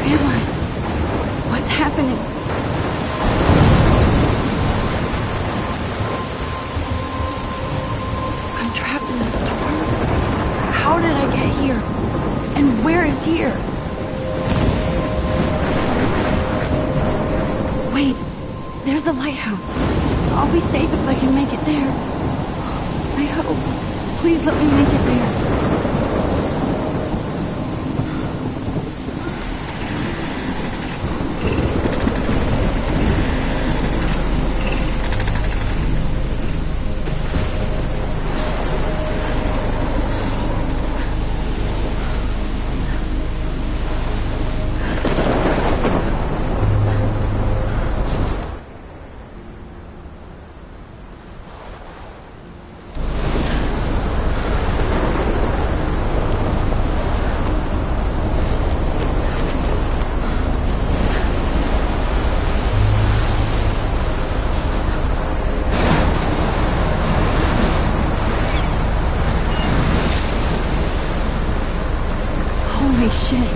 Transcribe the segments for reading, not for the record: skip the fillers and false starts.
am I? What's happening? I'm trapped in a storm. How did I get here? And where is here? Wait, there's the lighthouse. I'll be safe if I can make it there. I hope. Please let me make it there. Holy shit.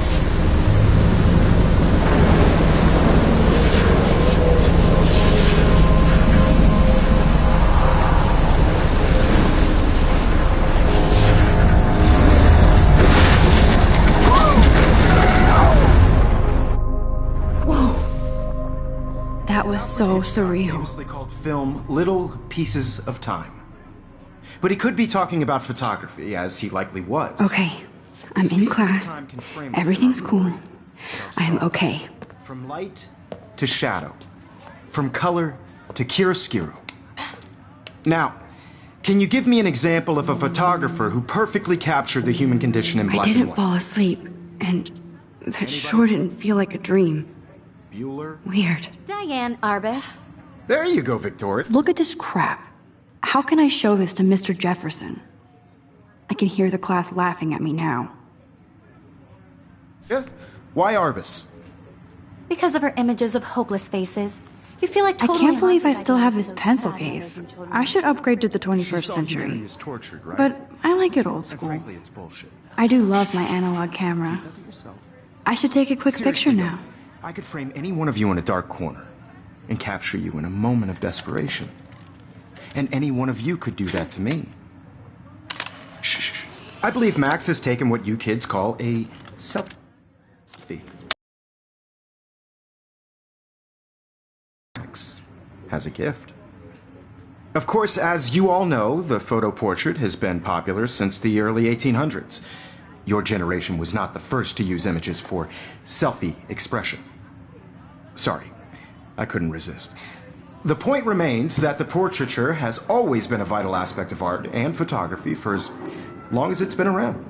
Whoa. That was so surreal. Famously called film Little Pieces of Time. But he could be talking about photography, as he likely was. Okay. I'm in class. Everything's cool. I am okay. From light to shadow. From color to chiaroscuro. Now, can you give me an example of a photographer who perfectly captured the human condition in black and white? I didn't fall asleep, and that sure didn't feel like a dream. Bueller? Weird. Diane Arbus. There you go, Victoria. Look at this crap. How can I show this to Mr. Jefferson? I can hear the class laughing at me now. Yeah. Why Arbus? Because of her images of hopeless faces. You feel like totally I can't believe I haunted by still have images this of pencil sad case. American children. I should upgrade to the 21st She saw century. humanity as tortured, right? But I like it old And school. frankly, it's bullshit. I do love my analog camera. Keep that to yourself. I should take a quick Seriously, picture though, now. I could frame any one of you in a dark corner and capture you in a moment of desperation. And any one of you could do that to me. Shh. I believe Max has taken what you kids call a selfie. Max has a gift. Of course, as you all know, the photo portrait has been popular since the early 1800s. Your generation was not the first to use images for selfie expression. Sorry, I couldn't resist. The point remains that the portraiture has always been a vital aspect of art and photography for as long as it's been around.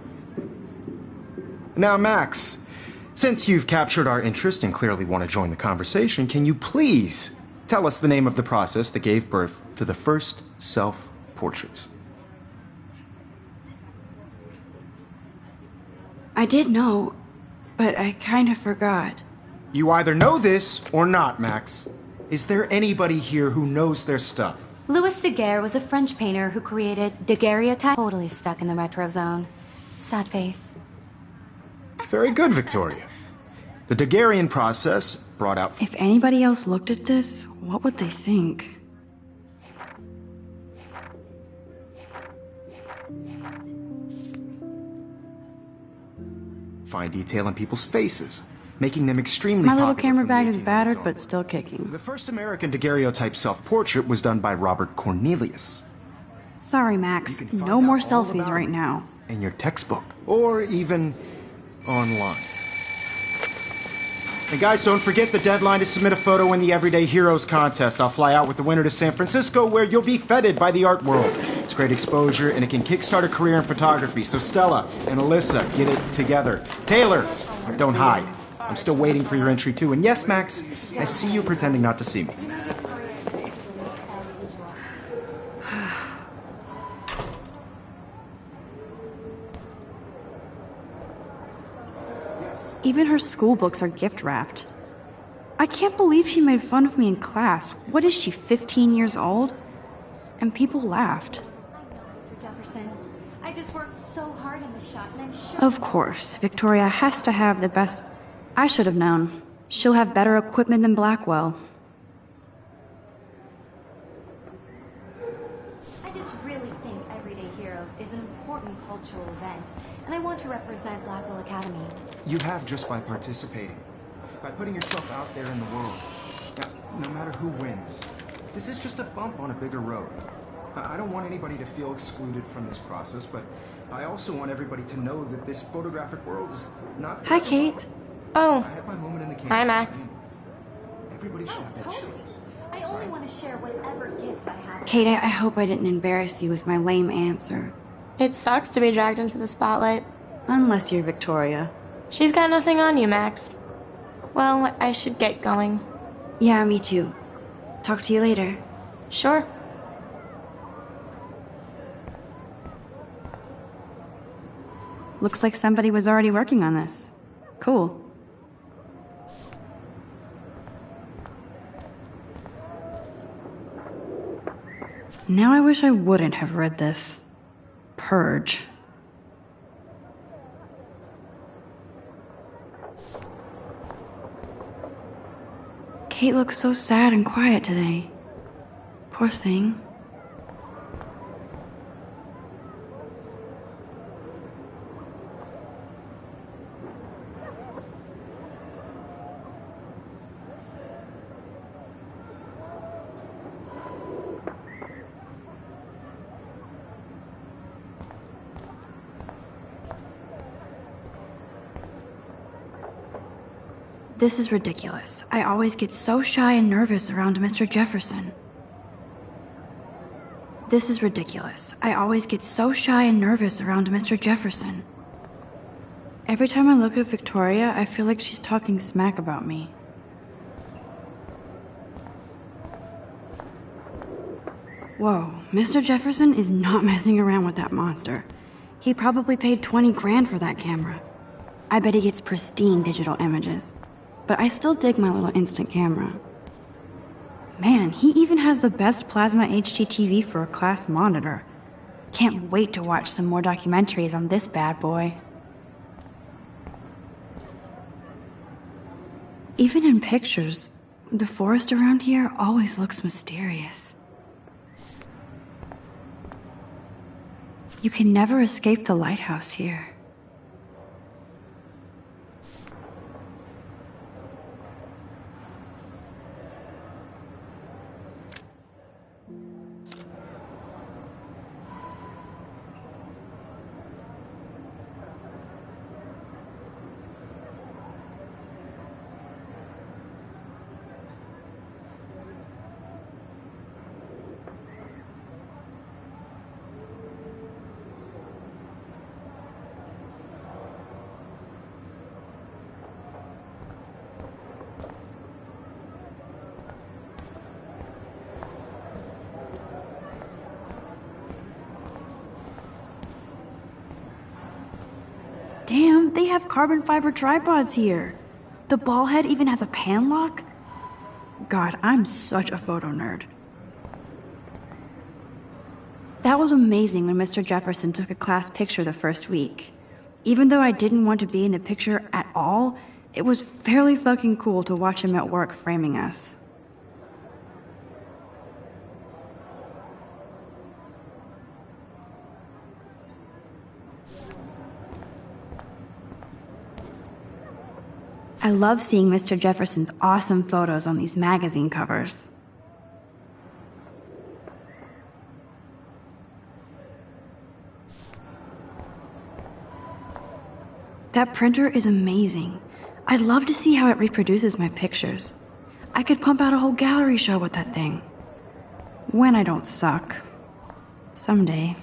Now, Max, since you've captured our interest and clearly want to join the conversation, can you please tell us the name of the process that gave birth to the first self-portraits? I did know, but I kind of forgot. You either know this or not, Max. Is there anybody here who knows their stuff? Louis Daguerre was a French painter who created daguerreotype. Totally stuck in the retro zone. Sad face. Very good, Victoria. The Daguerrean process brought out... If anybody else looked at this, what would they think? fine detail in people's faces, making them extremely My little popular camera from the bag is 1800s battered, on. but still kicking. The first American daguerreotype self-portrait was done by Robert Cornelius. Sorry, Max. You can find No more out all selfies about right it now. in your textbook, or even online. And guys, don't forget the deadline to submit a photo in the Everyday Heroes contest. I'll fly out with the winner to San Francisco, where you'll be feted by the art world. It's great exposure, and it can kickstart a career in photography. So Stella and Alyssa, get it together. Taylor, don't hide. I'm still waiting for your entry, too. And yes, Max, I see you pretending not to see me. Even her school books are gift wrapped. I can't believe she made fun of me in class. What is she, 15 years old? And people laughed. I know, Mr. Jefferson. I just worked so hard on the shot, and I'm sure... Of course, Victoria has to have the best I should have known. She'll have better equipment than Blackwell. I just really think Everyday Heroes is an important cultural event, and I want to represent Blackwell Academy. You have just by participating, by putting yourself out there in the world. Now, no matter who wins, this is just a bump on a bigger road. I don't want anybody to feel excluded from this process, but I also want everybody to know that this photographic world is not... Hi, Kate. Oh. I had my moment in the camera. Hi, Max. Everybody should have that Totally. chance. I only want to share whatever gifts I have. Kate, I hope I didn't embarrass you with my lame answer. It sucks to be dragged into the spotlight. Unless you're Victoria. She's got nothing on you, Max. Well, I should get going. Yeah, me too. Talk to you later. Sure. Looks like somebody was already working on this. Cool. Now I wish I wouldn't have read this. Purge. Kate looks so sad and quiet today. Poor thing. This is ridiculous. I always get so shy and nervous around Mr. Jefferson. This is ridiculous. I always get so shy and nervous around Mr. Jefferson. Every time I look at Victoria, I feel like she's talking smack about me. Whoa, Mr. Jefferson is not messing around with that monster. He probably paid 20 grand for that camera. I bet he gets pristine digital images. But I still dig my little instant camera. Man, he even has the best plasma HDTV for a class monitor. Can't wait to watch some more documentaries on this bad boy. Even in pictures, the forest around here always looks mysterious. You can never escape the lighthouse here. Damn, they have carbon fiber tripods here. The ball head even has a pan lock? God, I'm such a photo nerd. That was amazing when Mr. Jefferson took a class picture the first week. Even though I didn't want to be in the picture at all, it was fairly fucking cool to watch him at work framing us. I love seeing Mr. Jefferson's awesome photos on these magazine covers. That printer is amazing. I'd love to see how it reproduces my pictures. I could pump out a whole gallery show with that thing. When I don't suck. Someday.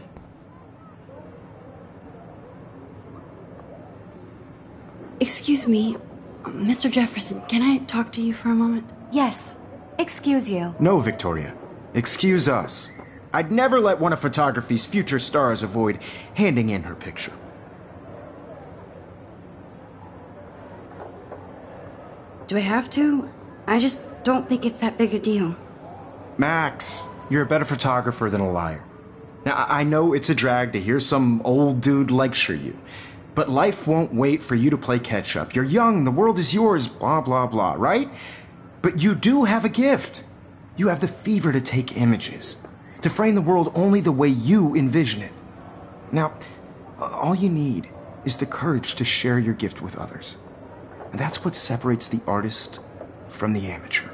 Excuse me, Mr. Jefferson, can I talk to you for a moment? Yes. Excuse you. No, Victoria. Excuse us. I'd never let one of photography's future stars avoid handing in her picture. Do I have to? I just don't think it's that big a deal. Max, you're a better photographer than a liar. Now, I know it's a drag to hear some old dude lecture you, But life won't wait for you to play catch-up. You're young, the world is yours, blah, blah, blah, right? But you do have a gift. You have the fever to take images, to frame the world only the way you envision it. Now, all you need is the courage to share your gift with others. And that's what separates the artist from the amateur.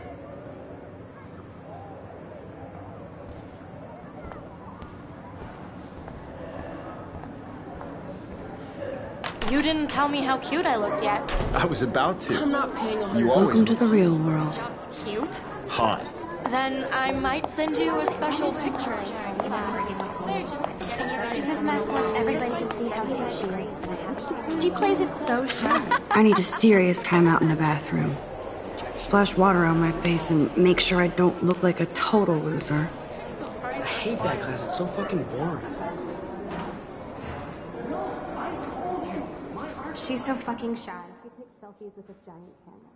You didn't tell me how cute I looked yet. I was about to. I'm not paying a You always Welcome to the real world. Just cute? hot. Then I might send you a special picture. They're just getting you ready. Because Max wants everybody to see how hip she is. She plays it so shy. I need a serious timeout in the bathroom. Splash water on my face and make sure I don't look like a total loser. I hate that class. It's so fucking boring. She's so fucking shy. She takes selfies with this giant camera.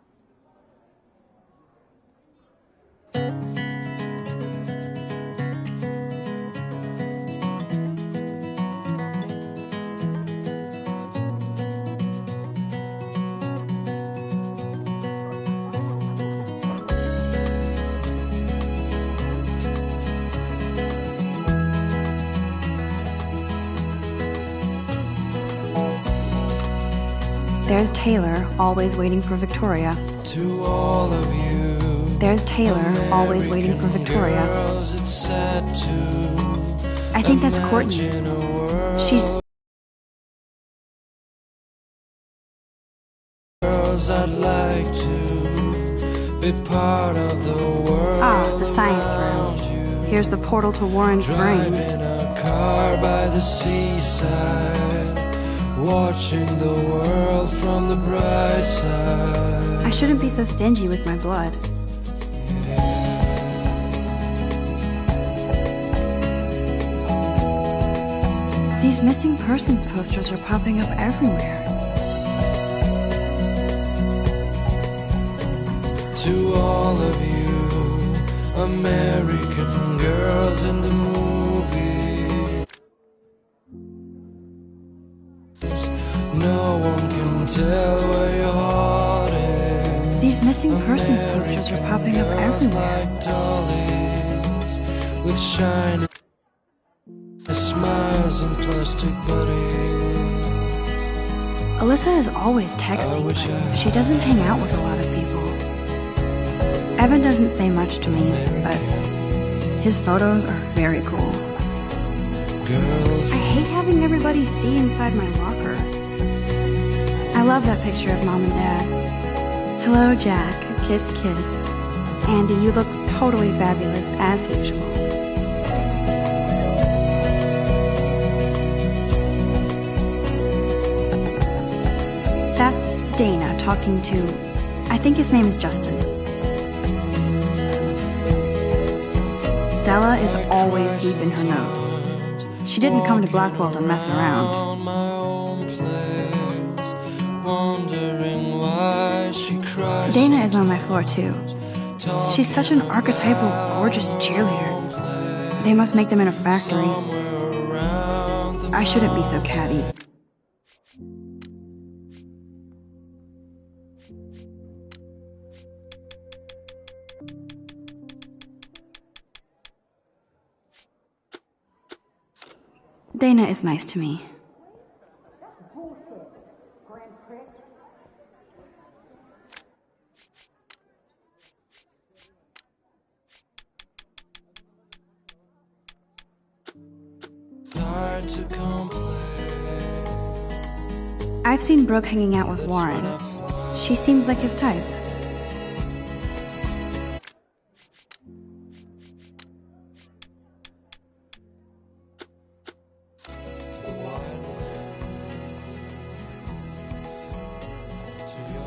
There's Taylor, always waiting for Victoria. To all of you, There's Taylor, always waiting for Victoria. girls, it's sad to I think that's Courtney. imagine a world. She's Girls, I'd like to be part of the world. the science room. Here's the portal to Warren's brain. Driving a car by the seaside, watching the world from the bright side. I shouldn't be so stingy with my blood. These missing persons posters are popping up everywhere. To all of you, American girls in the movie, no one can tell where your heart is. These missing persons posters are popping up Girls everywhere. like dollies with shiny smiles and plastic buddies. Alyssa is always texting, but she doesn't hang out with a lot of people. Evan doesn't say much to me, but his photos are very cool. Girls, I hate having everybody see inside my locker. I love that picture of Mom and Dad. Hello, Jack. Kiss, kiss. Andy, you look totally fabulous, as usual. That's Dana talking to, I think his name is Justin. Stella is always deep in her notes. She didn't come to Blackwell to mess around. on my own place, wondering why she cries. Dana is on my floor too. She's such an archetypal, gorgeous cheerleader. They must make them in a factory. I shouldn't be so catty. Dana is nice to me. Hard to complain. I've seen Brooke hanging out with Warren. She seems like his type.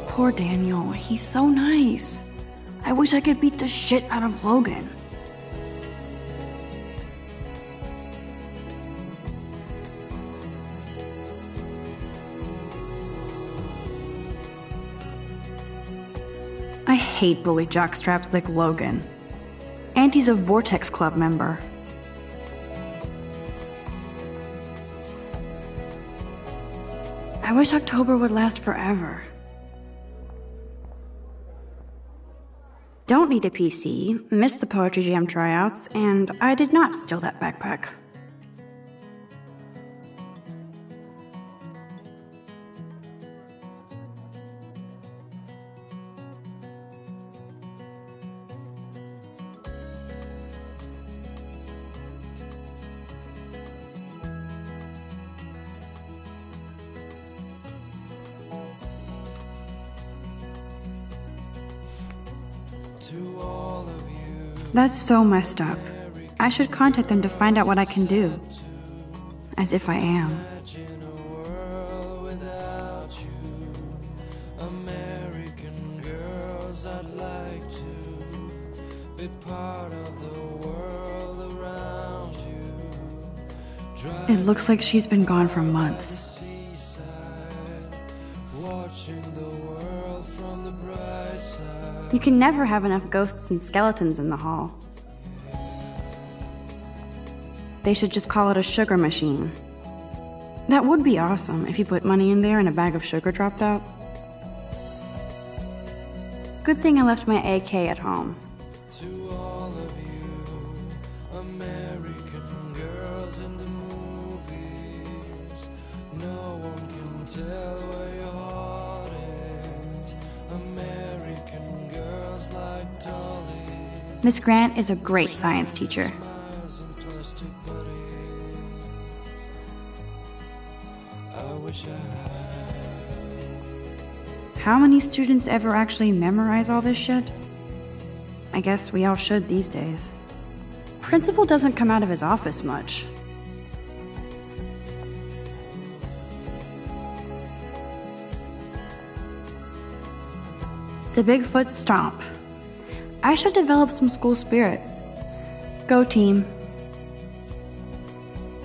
Poor Daniel, he's so nice. I wish I could beat the shit out of Logan. I hate bully jockstraps like Logan. And he's a Vortex Club member. I I wish October would last forever. Don't need a PC, missed the Poetry Jam tryouts, and I did not steal that backpack. To all of you, That's so messed up. I should contact them to find out what I can do. As if I am. imagine a world without you. American girls, I'd like to be part of the world around you. It looks like she's been gone for months. Seaside, watching the world from the bright side. You can never have enough ghosts and skeletons in the hall. They should just call it a sugar machine. That would be awesome if you put money in there and a bag of sugar dropped out. Good thing I left my AK at home. To all of you, American girls in the movies, no one can tell where your heart is. American girls like Dolly, Miss Grant is a great science teacher. smiles and plastic buddies. I wish I had. How many students ever actually memorize all this shit? I guess we all should these days. Principal doesn't come out of his office much. The Bigfoot Stomp. I should develop some school spirit. Go team.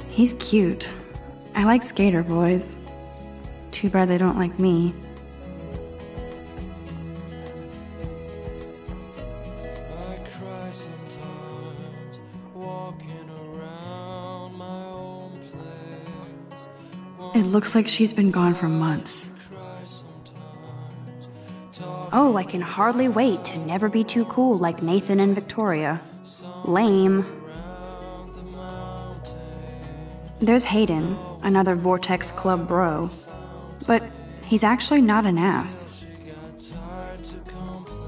He's cute. I like skater boys. Too bad they don't like me. I cry sometimes, walking around my own place. It looks like she's been gone for months. Cry sometimes, talk Oh, I can hardly wait to never be too cool like Nathan and Victoria. Lame. around the mountain. There's Hayden, another Vortex Club bro. But he's actually not an ass. She got tired to complain.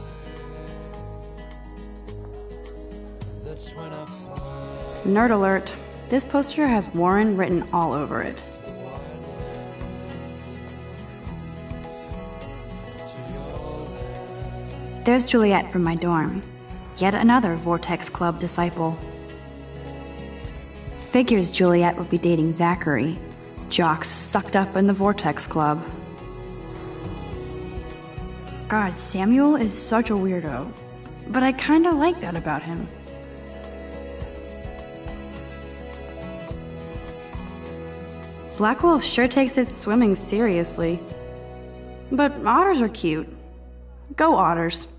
That's when I fly. Nerd alert. This poster has Warren written all over it. There's Juliet from my dorm. Yet another Vortex Club disciple. Figures Juliet would be dating Zachary, jocks sucked up in the Vortex Club. God, Samuel is such a weirdo. But I kinda like that about him. Blackwolf sure takes its swimming seriously. But otters are cute. Go otters.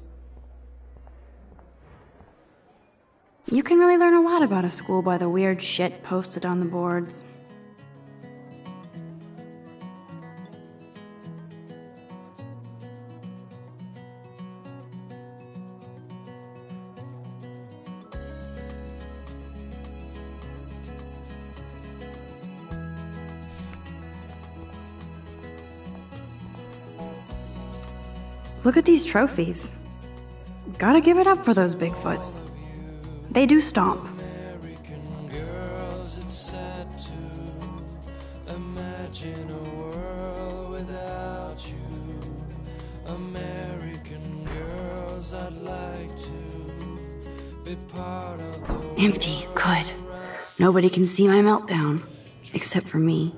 You can really learn a lot about a school by the weird shit posted on the boards. Look at these trophies. Gotta give it up for those Bigfoots. They do stomp. American girls, it's sad to imagine a world without you. American girls, I'd like to be part of the Empty. Good. Nobody can see my meltdown. Except for me.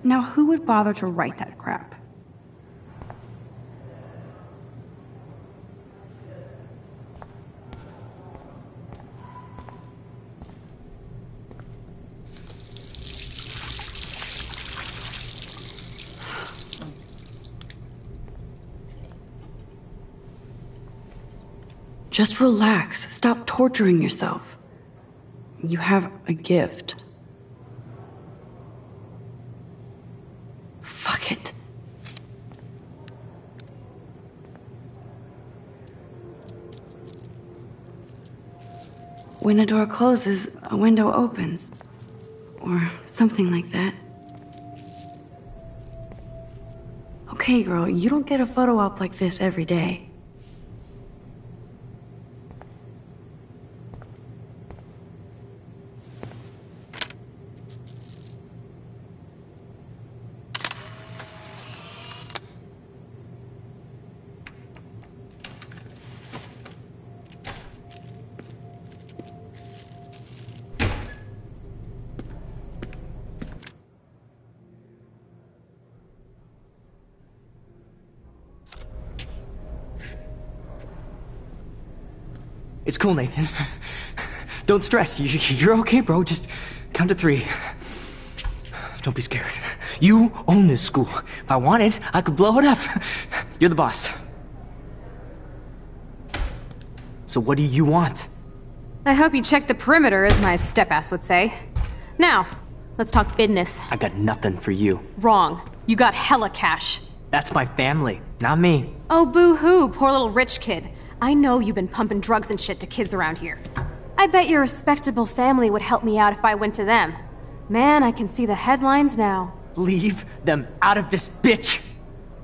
Now, who would bother to write that crap? Just relax. Stop torturing yourself. You have a gift. Fuck it. When a door closes, a window opens. Or something like that. Okay, girl, you don't get a photo op like this every day. It's cool, Nathan. Don't stress. You're okay, bro. Just count to 3. Don't be scared. You own this school. If I wanted, I could blow it up. You're the boss. So what do you want? I hope you checked the perimeter, as my step-ass would say. Now, let's talk business. I got nothing for you. Wrong. You got hella cash. That's my family, not me. Oh, boo-hoo, poor little rich kid. I know you've been pumping drugs and shit to kids around here. I bet your respectable family would help me out if I went to them. Man, I can see the headlines now. Leave them out of this bitch!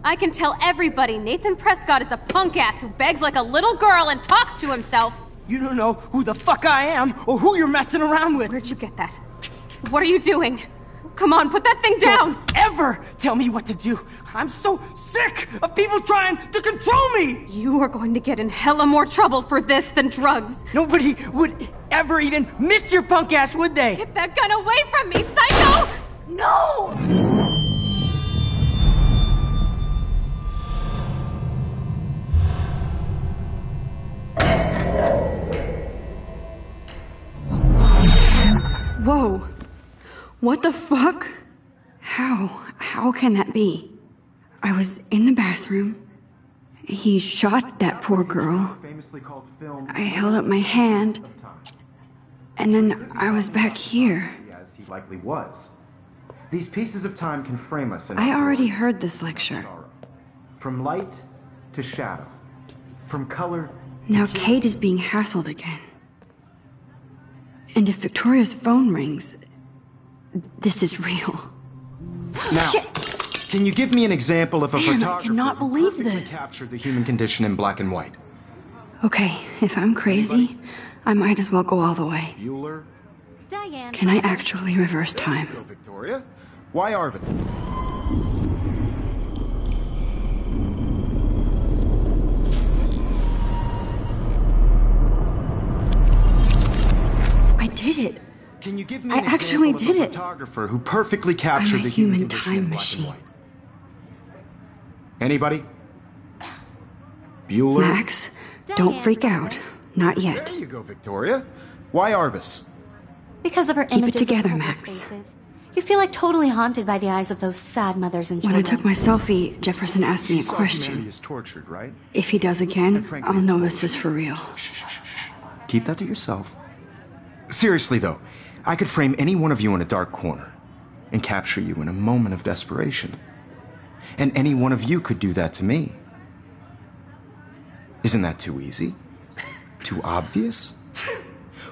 I can tell everybody Nathan Prescott is a punk ass who begs like a little girl and talks to himself. You don't know who the fuck I am or who you're messing around with. Where'd you get that? What are you doing? Come on, put that thing down! Don't ever tell me what to do! I'm so sick of people trying to control me! You are going to get in hella more trouble for this than drugs. Nobody would ever even miss your punk ass, would they? Get that gun away from me, psycho! No! Whoa. What the fuck? How can that be? I was in the bathroom. He shot that poor girl. I held up my hand. And then I was back here. As he likely was. These pieces of time can frame us in I already heard this lecture. From light to shadow. From color Now Kate is being hassled again. And if Victoria's phone rings, this is real. Now, Shit! Can you give me an example of a Man, I photographer cannot who believe perfectly this. captured the human condition in black and white? Okay, if I'm crazy, I might as well go all the way. Bueller? Diane. Can I actually reverse time? Go, Victoria. Why Arbit? I did it. Can you give me I an actually example did of a it. photographer who perfectly captured I'm a the human human condition in time black machine. and white? Anybody? Bueller? Max, don't freak out. Not yet. There you go, Victoria. Why Arbus? Because of her Keep it images together, of homeless Max. faces. You feel like totally haunted by the eyes of those sad mothers and When children. I took my selfie, Jefferson asked me a She saw humanity question. is tortured, right? If he does again, And frankly, I'll it's know bullshit. this is for real. Keep that to yourself. Seriously, though, I could frame any one of you in a dark corner and capture you in a moment of desperation. And any one of you could do that to me. Isn't that too easy? Too obvious?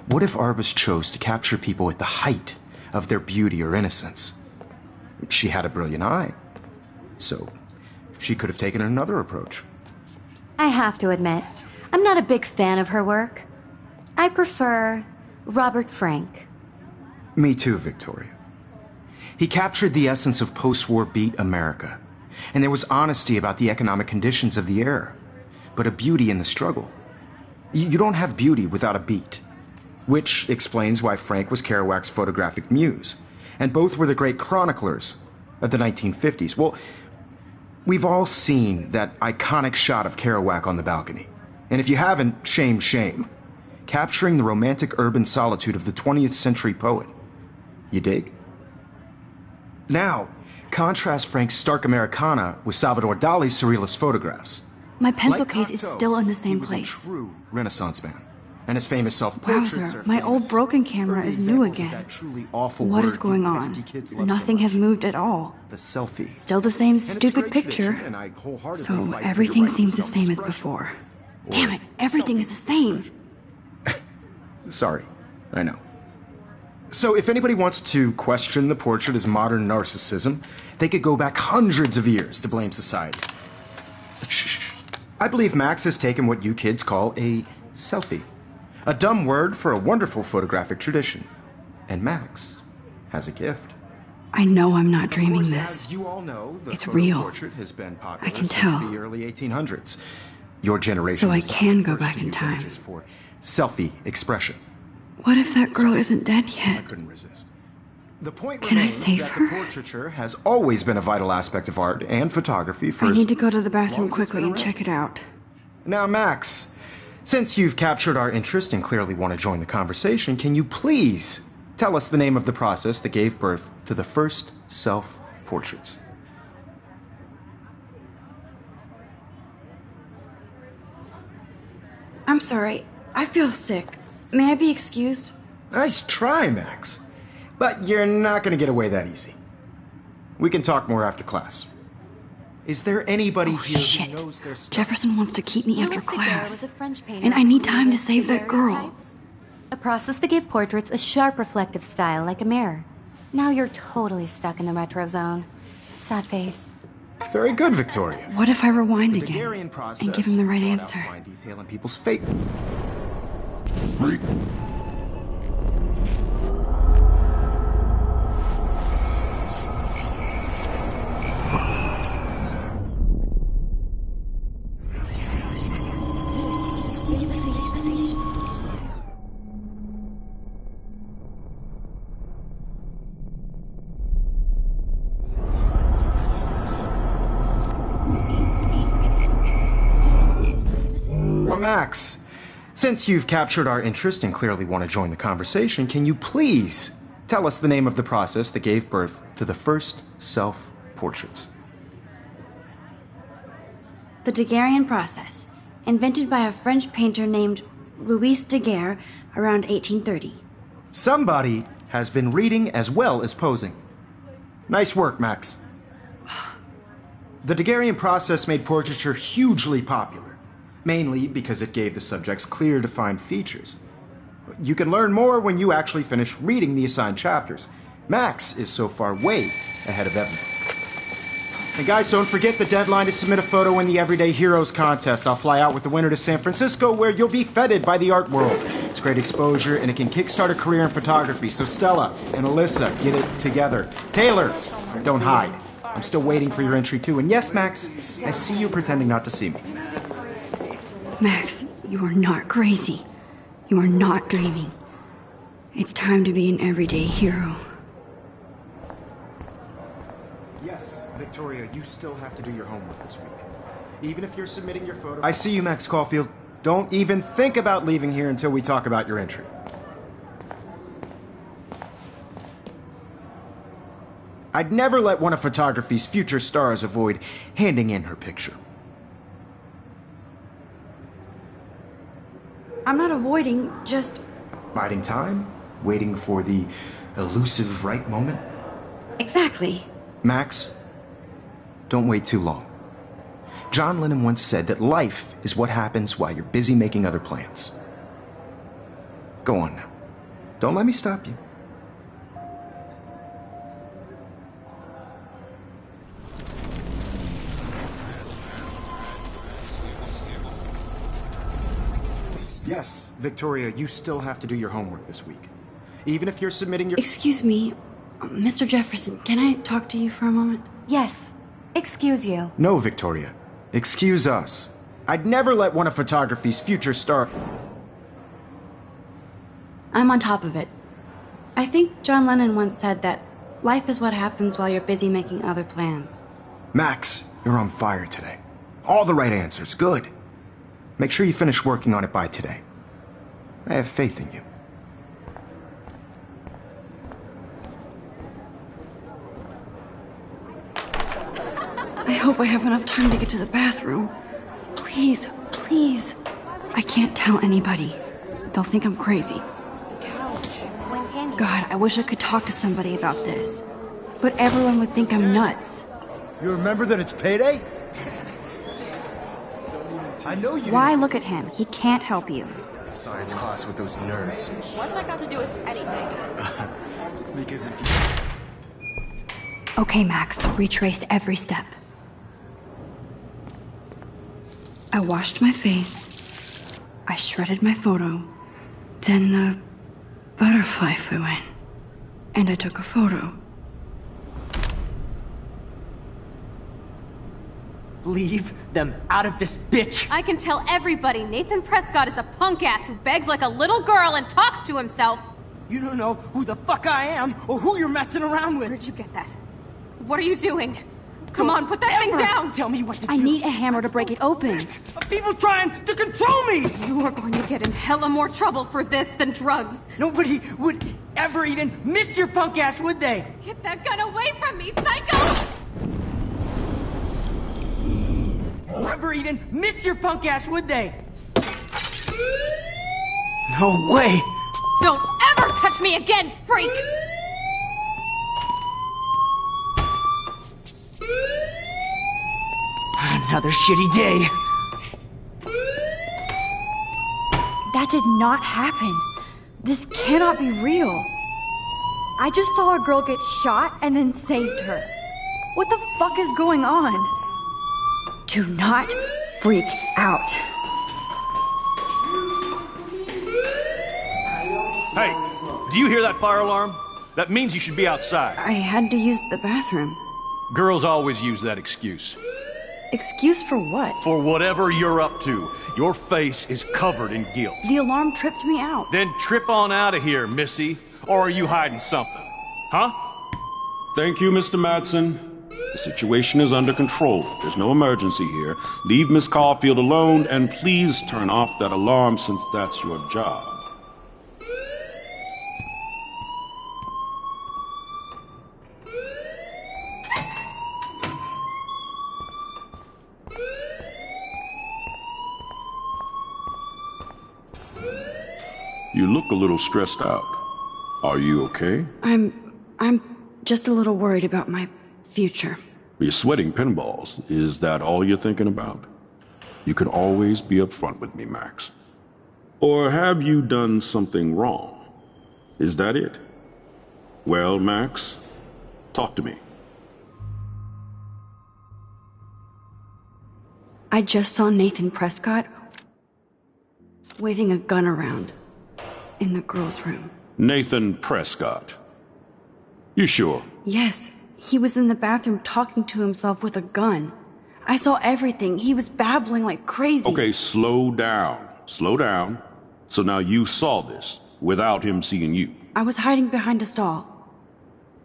What if Arbus chose to capture people at the height of their beauty or innocence? She had a brilliant eye, so she could have taken another approach. I have to admit, I'm not a big fan of her work. I prefer Robert Frank. Me too, Victoria. He captured the essence of post-war beat America, and there was honesty about the economic conditions of the era, but a beauty in the struggle. You don't have beauty without a beat. which explains why Frank was Kerouac's photographic muse, and both were the great chroniclers of the 1950s. Well, we've all seen that iconic shot of Kerouac on the balcony. And if you haven't, shame, shame. Capturing the romantic urban solitude of the 20th century poet. You dig? Now, contrast Frank's stark Americana with Salvador Dali's surrealist photographs. My pencil Like case is Cocteau, still in the he same was place. a true Renaissance man. And his famous self-portraits Wowzer, are my old famous. broken camera Early is new examples of again. that truly awful What is word going you on? pesky kids love so Nothing has much. moved at all. The selfie. Still the same And it's a stupid great picture. tradition, and I wholeheartedly So fight for your everything right to seems the same as self-expression. before. Or Damn it, everything is the same. Sorry, I know. So if anybody wants to question the portrait as modern narcissism, they could go back hundreds of years to blame society. Shh. I believe Max has taken what you kids call a selfie. A dumb word for a wonderful photographic tradition. And Max has a gift. I know I'm not Of dreaming course, this. as you all know, the It's photo real. portrait has been popular I can since tell. the early 1800s. Your generation So I was the can go first back to in use time. images for selfie expression. What if that girl isn't dead I yet? couldn't resist. The point Can I remains save that her? the portraiture has always been a vital aspect of art and photography for I as need to go to the long bathroom as it's quickly been and around. check it out. Now, Max, since you've captured our interest and clearly want to join the conversation, can you please tell us the name of the process that gave birth to the first self-portraits? I'm sorry. I feel sick. May I be excused? Nice try, Max. But you're not going to get away that easy. We can talk more after class. Is there anybody Oh, here shit. who knows their stuff? Jefferson wants to keep me after Louis Daguerre class. was a French painter And I need time to who save that created girl. daguerreotypes, a process that gave portraits a sharp reflective style like a mirror. Now you're totally stuck in the retro zone. Sad face. Very good, Victoria. What if I rewind The again Daguerrean process and give him the right brought out answer? fine detail in people's fate. Well, Max, since you've captured our interest and clearly want to join the conversation, can you please tell us the name of the process that gave birth to the first self-portraits? The Daguerrean process, invented by a French painter named Louis Daguerre around 1830. Somebody has been reading as well as posing. Nice work, Max. The Daguerrean process made portraiture hugely popular, mainly because it gave the subjects clear, defined features. You can learn more when you actually finish reading the assigned chapters. Max is so far way ahead of everyone. And guys, don't forget the deadline to submit a photo in the Everyday Heroes contest. I'll fly out with the winner to San Francisco, where you'll be feted by the art world. It's great exposure, and it can kickstart a career in photography. So Stella and Alyssa, get it together. Taylor, don't hide. I'm still waiting for your entry too. And yes, Max, I see you pretending not to see me. Max, you are not crazy. You are not dreaming. It's time to be an everyday hero. Yes, Victoria, you still have to do your homework this week. Even if you're submitting your photo... I see you, Max Caulfield. Don't even think about leaving here until we talk about your entry. I'd never let one of photography's future stars avoid handing in her picture. I'm not avoiding, just... Biding time? Waiting for the elusive right moment? Exactly. Max, don't wait too long. John Lennon once said that life is what happens while you're busy making other plans. Go on now. Don't let me stop you. Yes, Victoria, you still have to do your homework this week. Even if you're submitting your... Excuse me, Mr. Jefferson, can I talk to you for a moment? Yes. Excuse you. No, Victoria. Excuse us. I'd never let one of photography's future star... I'm on top of it. I think John Lennon once said that life is what happens while you're busy making other plans. Max, you're on fire today. All the right answers, good. Make sure you finish working on it by today. I have faith in you. I hope I have enough time to get to the bathroom. Please, please. I can't tell anybody. They'll think I'm crazy. God, I wish I could talk to somebody about this. But everyone would think I'm nuts. You remember that it's payday? I know you. Why look at him? He can't help you. Science class with those nerds. What's that got to do with anything? Because if you... Okay, Max, retrace every step. I washed my face. I shredded my photo. Then the butterfly flew in. And I took a photo. Leave them out of this bitch! I can tell everybody Nathan Prescott is a punk ass who begs like a little girl and talks to himself. You don't know who the fuck I am or who you're messing around with. Where'd you get that? What are you doing? Come on, put that thing down! Tell me what to do. I need a hammer to break it open. People trying to control me! You are going to get in hella more trouble for this than drugs. Nobody would ever even miss your punk ass, would they? Get that gun away from me, psycho! Never even missed your punk ass, would they? No way! Don't ever touch me again, freak! Another shitty day. That did not happen. This cannot be real. I just saw a girl get shot and then saved her. What the fuck is going on? Do not freak out. Hey, do you hear that fire alarm? That means you should be outside. I had to use the bathroom. Girls always use that excuse. Excuse for what? For whatever you're up to. Your face is covered in guilt. The alarm tripped me out. Then trip on out of here, Missy. Or are you hiding something? Huh? Thank you, Mr. Madsen. The situation is under control. There's no emergency here. Leave Miss Caulfield alone, and please turn off that alarm since that's your job. You look a little stressed out. Are you okay? I'm just a little worried about my future. You're sweating pinballs. Is that all you're thinking about? You can always be upfront with me, Max. Or have you done something wrong? Is that it? Well, Max, talk to me. I just saw Nathan Prescott waving a gun around in the girls' room. Nathan Prescott. You sure? Yes, he was in the bathroom talking to himself with a gun. I saw everything. He was babbling like crazy. Okay, slow down. Slow down. So now you saw this without him seeing you. I was hiding behind a stall.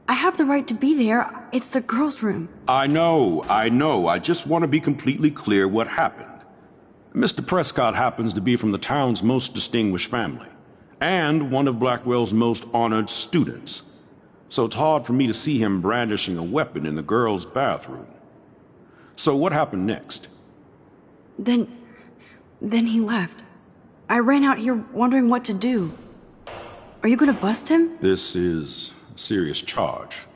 I have the right to be there. It's the girls' room. I know. I just want to be completely clear what happened. Mr. Prescott happens to be from the town's most distinguished family, and one of Blackwell's most honored students. So it's hard for me to see him brandishing a weapon in the girls' bathroom. So what happened next? Then he left. I ran out here wondering what to do. Are you gonna bust him? This is a serious charge.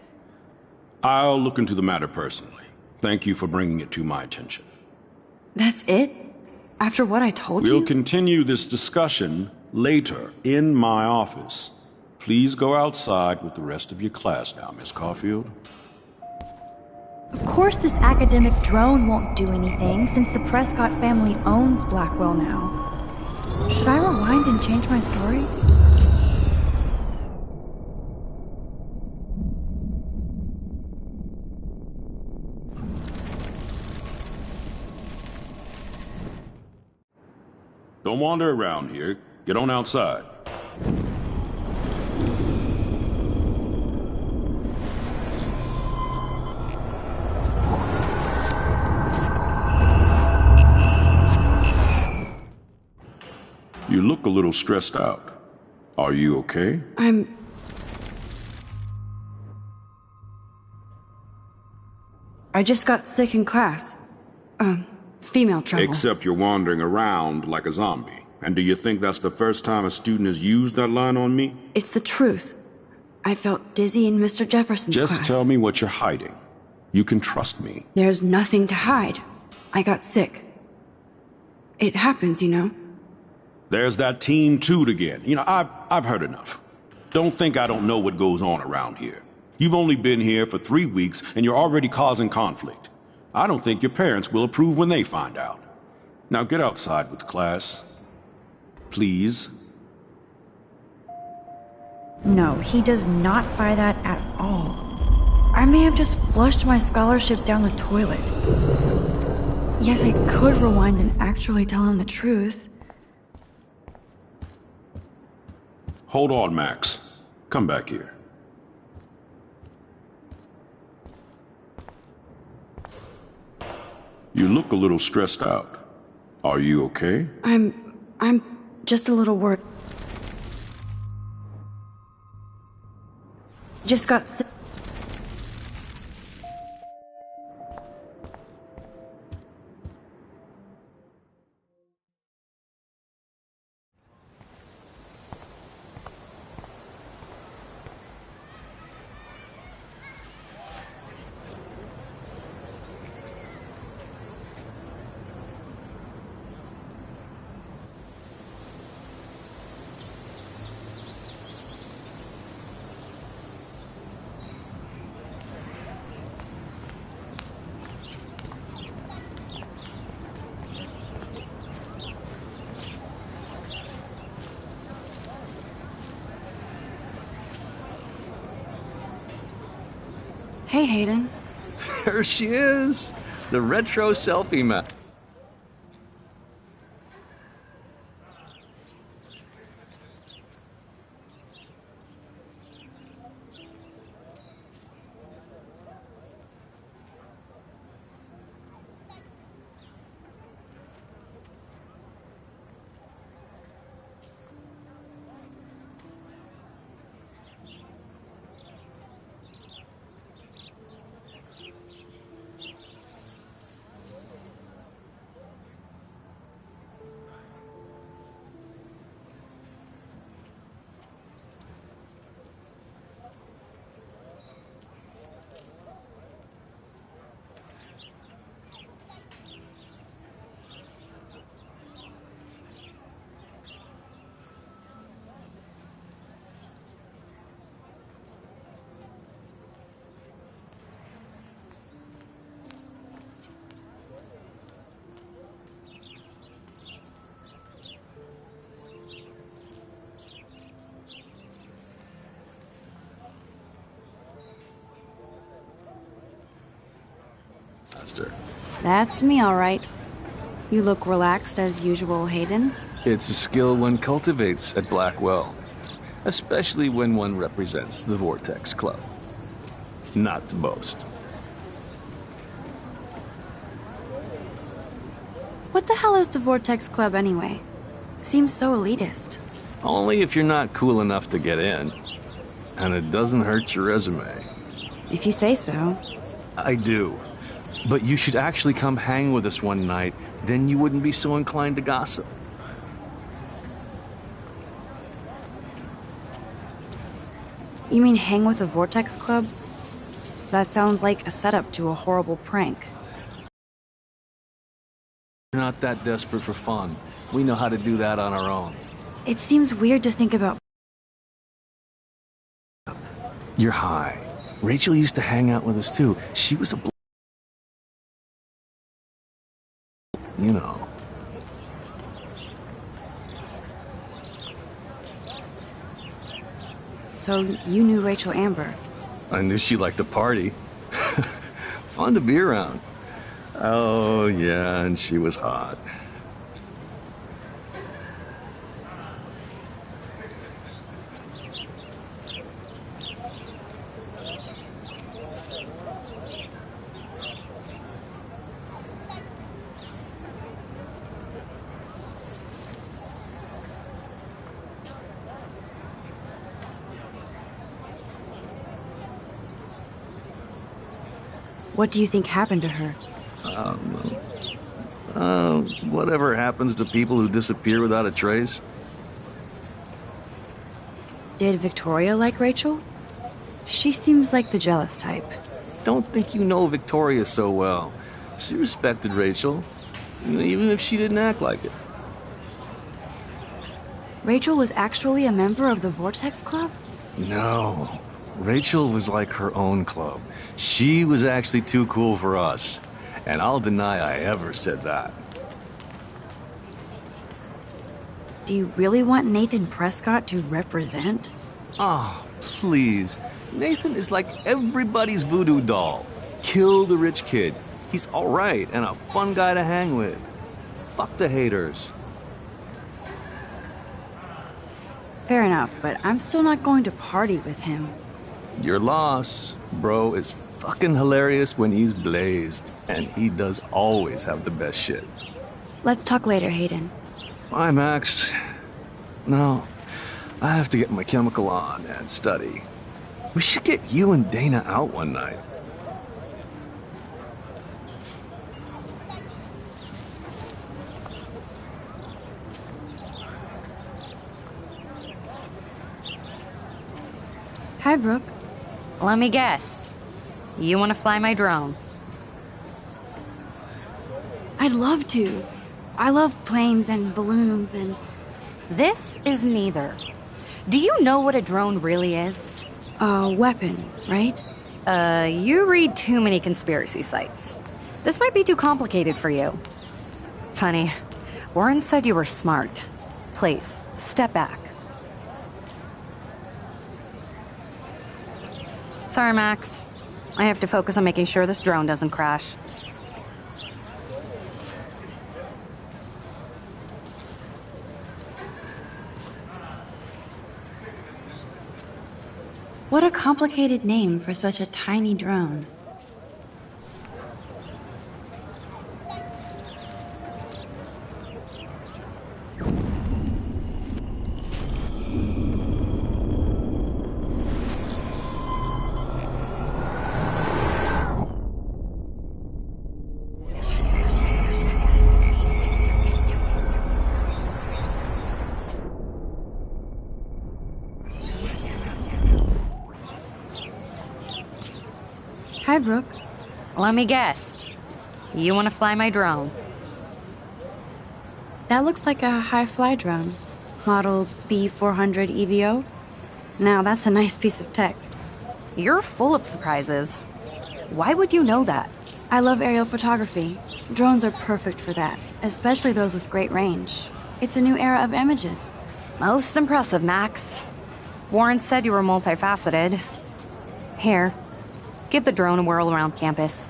I'll look into the matter personally. Thank you for bringing it to my attention. That's it? After what I told you? We'll continue this discussion later in my office. Please go outside with the rest of your class now, Miss Caulfield. Of course this academic drone won't do anything since the Prescott family owns Blackwell now. Should I rewind and change my story? Don't wander around here. Get on outside. You look a little stressed out. Are you okay? I just got sick in class. Female trouble. Except you're wandering around like a zombie. And do you think that's the first time a student has used that line on me? It's the truth. I felt dizzy in Mr. Jefferson's class. Just tell me what you're hiding. You can trust me. There's nothing to hide. I got sick. It happens, you know. There's that teen toot again. You know, I've heard enough. Don't think I don't know what goes on around here. You've only been here for 3 weeks and you're already causing conflict. I don't think your parents will approve when they find out. Now get outside with class. Please. No, he does not buy that at all. I may have just flushed my scholarship down the toilet. Yes, I could rewind and actually tell him the truth. Hold on, Max. Come back here. You look a little stressed out. Are you okay? I'm just a little worried. Just got sick. Hey, Hayden. There she is! The retro selfie map. That's me, all right. You look relaxed as usual, Hayden. It's a skill one cultivates at Blackwell, especially when one represents the Vortex Club. Not to boast. What the hell is the Vortex Club anyway? Seems so elitist. Only if you're not cool enough to get in. And it doesn't hurt your resume. If you say so. I do. But you should actually come hang with us one night, then you wouldn't be so inclined to gossip. You mean hang with the Vortex Club? That sounds like a setup to a horrible prank. We're not that desperate for fun. We know how to do that on our own. It seems weird to think about. You're high. Rachel used to hang out with us too. She was a you know. So you knew Rachel Amber? I knew she liked to party. Fun to be around. Oh, yeah, and she was hot. What do you think happened to her? Whatever happens to people who disappear without a trace. Did Victoria like Rachel? She seems like the jealous type. Don't think you know Victoria so well. She respected Rachel, even if she didn't act like it. Rachel was actually a member of the Vortex Club? No. Rachel was like her own club. She was actually too cool for us. And I'll deny I ever said that. Do you really want Nathan Prescott to represent? Oh, please. Nathan is like everybody's voodoo doll. Kill the rich kid. He's alright and a fun guy to hang with. Fuck the haters. Fair enough, but I'm still not going to party with him. Your loss, bro, is fucking hilarious when he's blazed. And he does always have the best shit. Let's talk later, Hayden. Bye, Max. No, I have to get my chemical on and study. We should get you and Dana out one night. Hi, Brooke. Let me guess. You want to fly my drone? I'd love to. I love planes and balloons and... This is neither. Do you know what a drone really is? A weapon, right? You read too many conspiracy sites. This might be too complicated for you. Funny. Warren said you were smart. Please, step back. Sorry, Max. I have to focus on making sure this drone doesn't crash. What a complicated name for such a tiny drone. Hi, Brooke. Let me guess. You want to fly my drone? That looks like a high-fly drone. Model B400 EVO. Now, that's a nice piece of tech. You're full of surprises. Why would you know that? I love aerial photography. Drones are perfect for that, especially those with great range. It's a new era of images. Most impressive, Max. Warren said you were multifaceted. Here, give the drone a whirl around campus.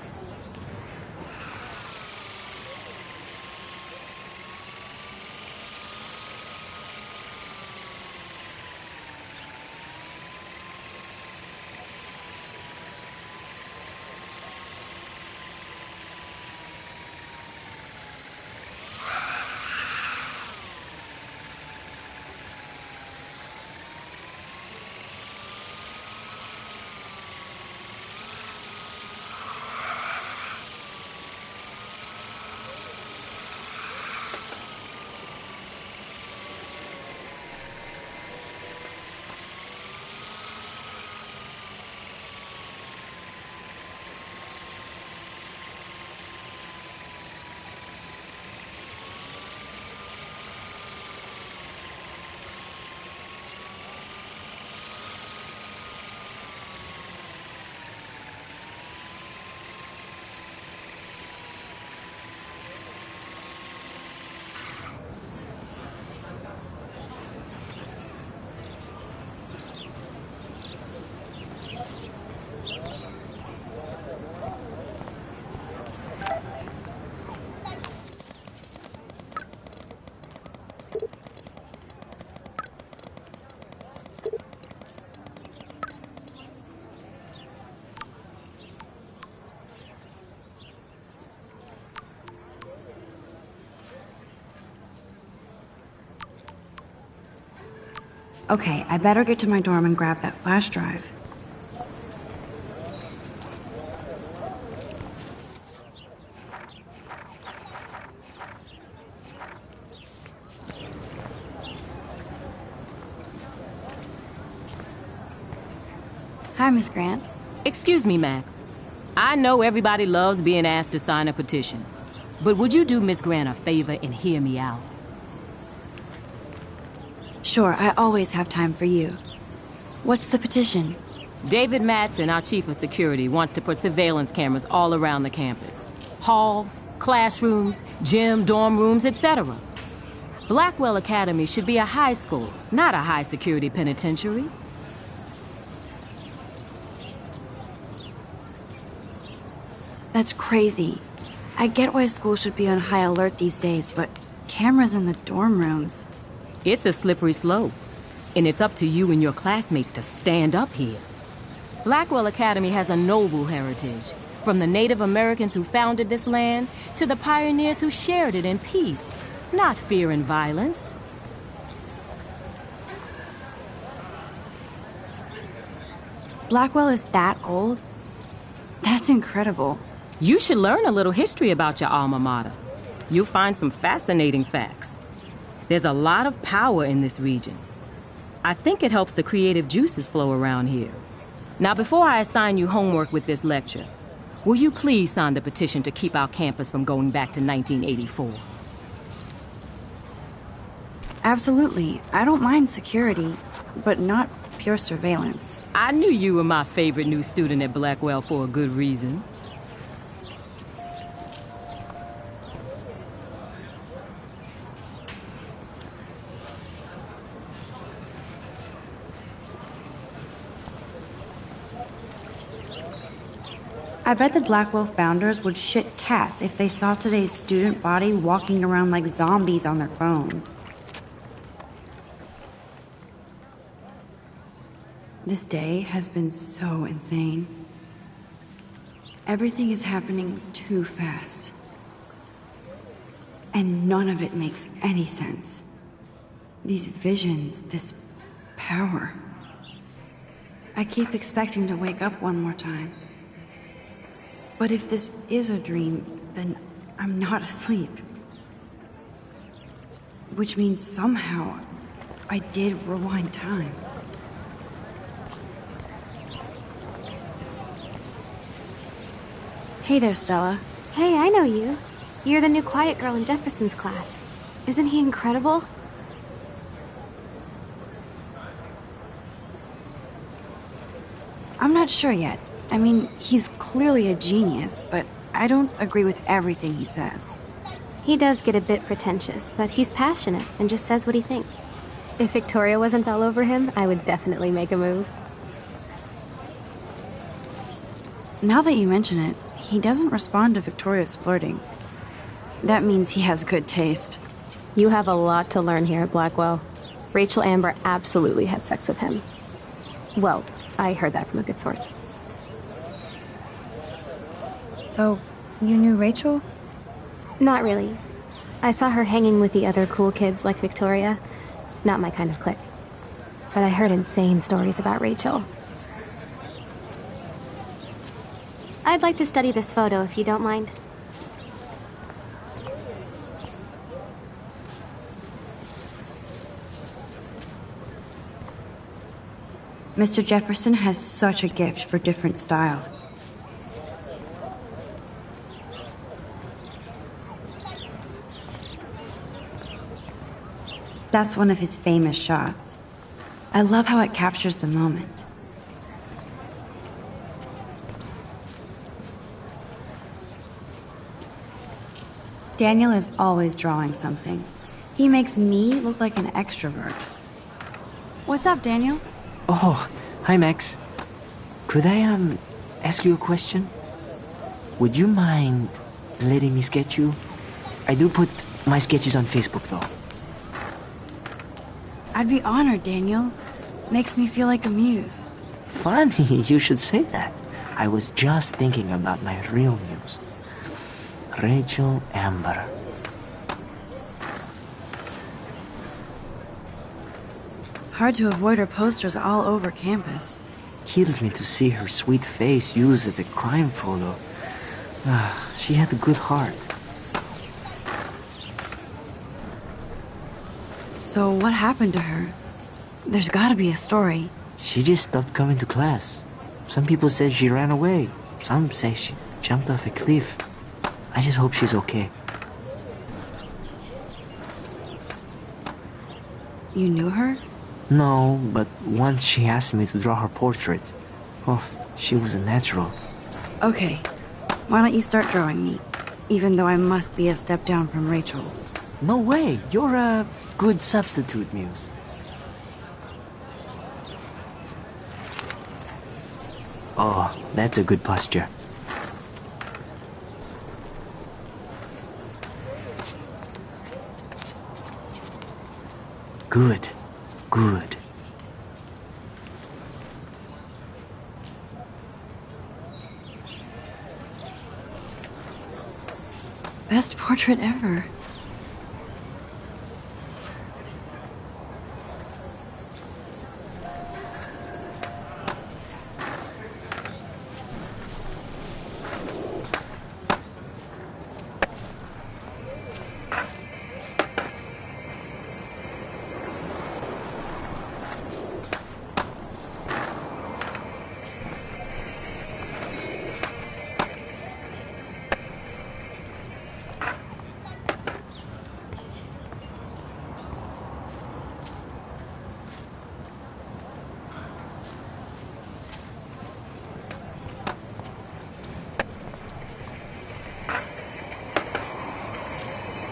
Okay, I better get to my dorm and grab that flash drive. Hi, Miss Grant. Excuse me, Max. I know everybody loves being asked to sign a petition, but would you do Miss Grant a favor and hear me out? Sure, I always have time for you. What's the petition? David Madsen, our chief of security, wants to put surveillance cameras all around the campus. Halls, classrooms, gym, dorm rooms, etc. Blackwell Academy should be a high school, not a high-security penitentiary. That's crazy. I get why schools should be on high alert these days, but cameras in the dorm rooms... It's a slippery slope, and it's up to you and your classmates to stand up here. Blackwell Academy has a noble heritage, from the Native Americans who founded this land to the pioneers who shared it in peace, not fear and violence. Blackwell is that old? That's incredible. You should learn a little history about your alma mater. You'll find some fascinating facts. There's a lot of power in this region. I think it helps the creative juices flow around here. Now, before I assign you homework with this lecture, will you please sign the petition to keep our campus from going back to 1984? Absolutely. I don't mind security, but not pure surveillance. I knew you were my favorite new student at Blackwell for a good reason. I bet the Blackwell founders would shit cats if they saw today's student body walking around like zombies on their phones. This day has been so insane. Everything is happening too fast. And none of it makes any sense. These visions, this power. I keep expecting to wake up one more time. But if this is a dream, then I'm not asleep. Which means somehow I did rewind time. Hey there, Stella. Hey, I know you. You're the new quiet girl in Jefferson's class. Isn't he incredible? I'm not sure yet. I mean, he's clearly a genius, but I don't agree with everything he says. He does get a bit pretentious, but he's passionate and just says what he thinks. If Victoria wasn't all over him, I would definitely make a move. Now that you mention it, he doesn't respond to Victoria's flirting. That means he has good taste. You have a lot to learn here at Blackwell. Rachel Amber absolutely had sex with him. Well, I heard that from a good source. So, you knew Rachel? Not really. I saw her hanging with the other cool kids like Victoria. Not my kind of clique. But I heard insane stories about Rachel. I'd like to study this photo if you don't mind. Mr. Jefferson has such a gift for different styles. That's one of his famous shots. I love how it captures the moment. Daniel is always drawing something. He makes me look like an extrovert. What's up, Daniel? Oh, hi, Max. Could I, ask you a question? Would you mind letting me sketch you? I do put my sketches on Facebook, though. I'd be honored, Daniel. Makes me feel like a muse. Funny you should say that. I was just thinking about my real muse. Rachel Amber. Hard to avoid her posters all over campus. Kills me to see her sweet face used as a crime photo. She had a good heart. So what happened to her? There's gotta be a story. She just stopped coming to class. Some people said she ran away. Some say she jumped off a cliff. I just hope she's okay. You knew her? No, but once she asked me to draw her portrait. Oh, she was a natural. Okay. Why don't you start drawing me? Even though I must be a step down from Rachel. No way. You're a good substitute, Muse. Oh, that's a good posture. Good. Good. Best portrait ever.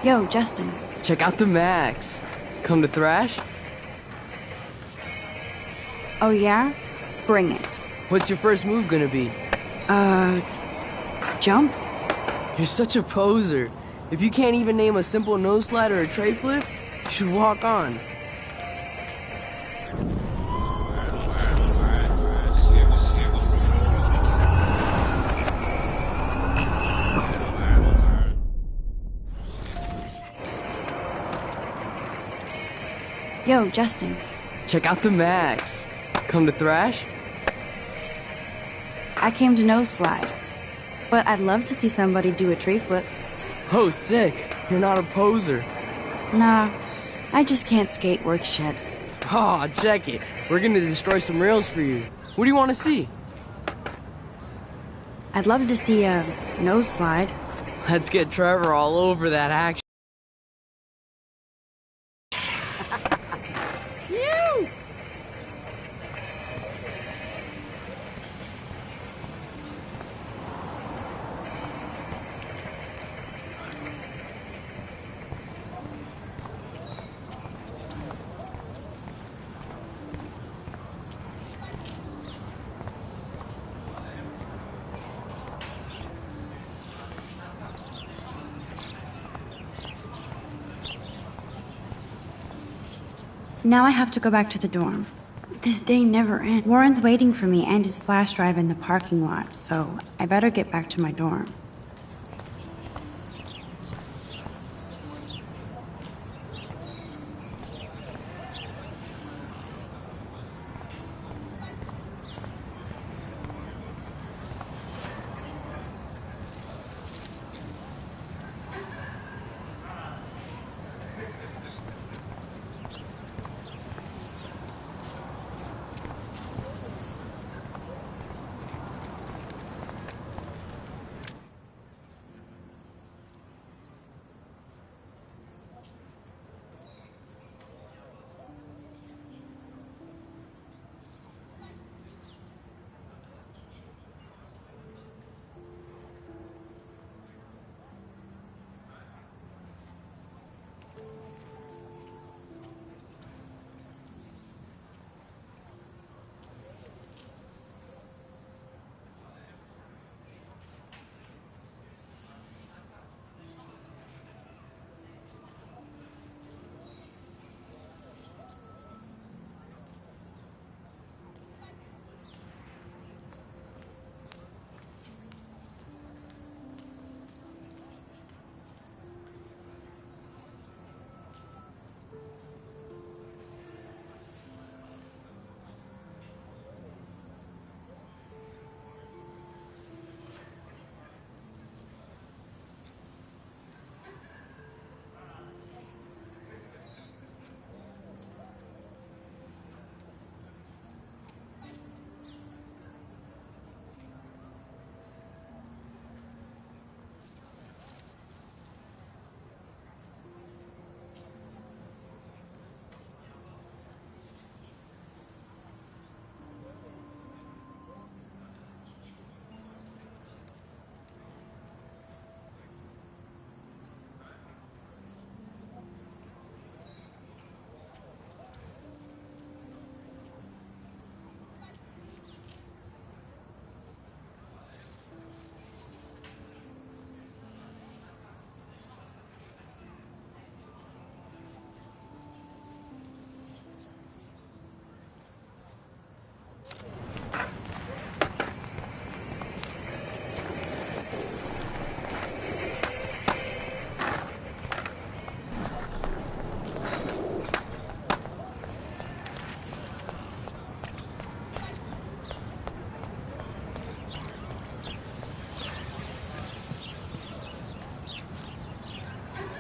Yo, Justin. Check out the Max. Come to thrash? Oh yeah? Bring it. What's your first move gonna be? Jump? You're such a poser. If you can't even name a simple nose slide or a tray flip, you should walk on. Yo, Justin. Check out the Max. Come to thrash? I came to nose slide. But I'd love to see somebody do a tree flip. Oh, sick. You're not a poser. Nah, I just can't skate worth shit. Aw, oh, check it. We're gonna destroy some rails for you. What do you want to see? I'd love to see a nose slide. Let's get Trevor all over that action. Now I have to go back to the dorm. This day never ends. Warren's waiting for me and his flash drive in the parking lot, so I better get back to my dorm.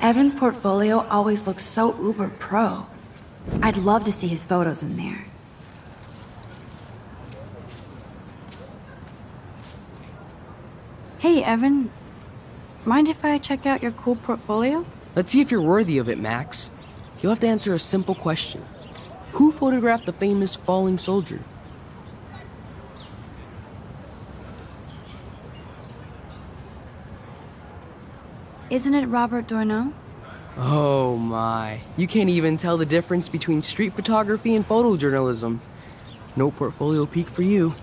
Evan's portfolio always looks so uber pro. I'd love to see his photos in there. Hey, Evan. Mind if I check out your cool portfolio? Let's see if you're worthy of it, Max. You'll have to answer a simple question. Who photographed the famous falling soldier? Isn't it Robert Doisneau? Oh my. You can't even tell the difference between street photography and photojournalism. No portfolio peek for you.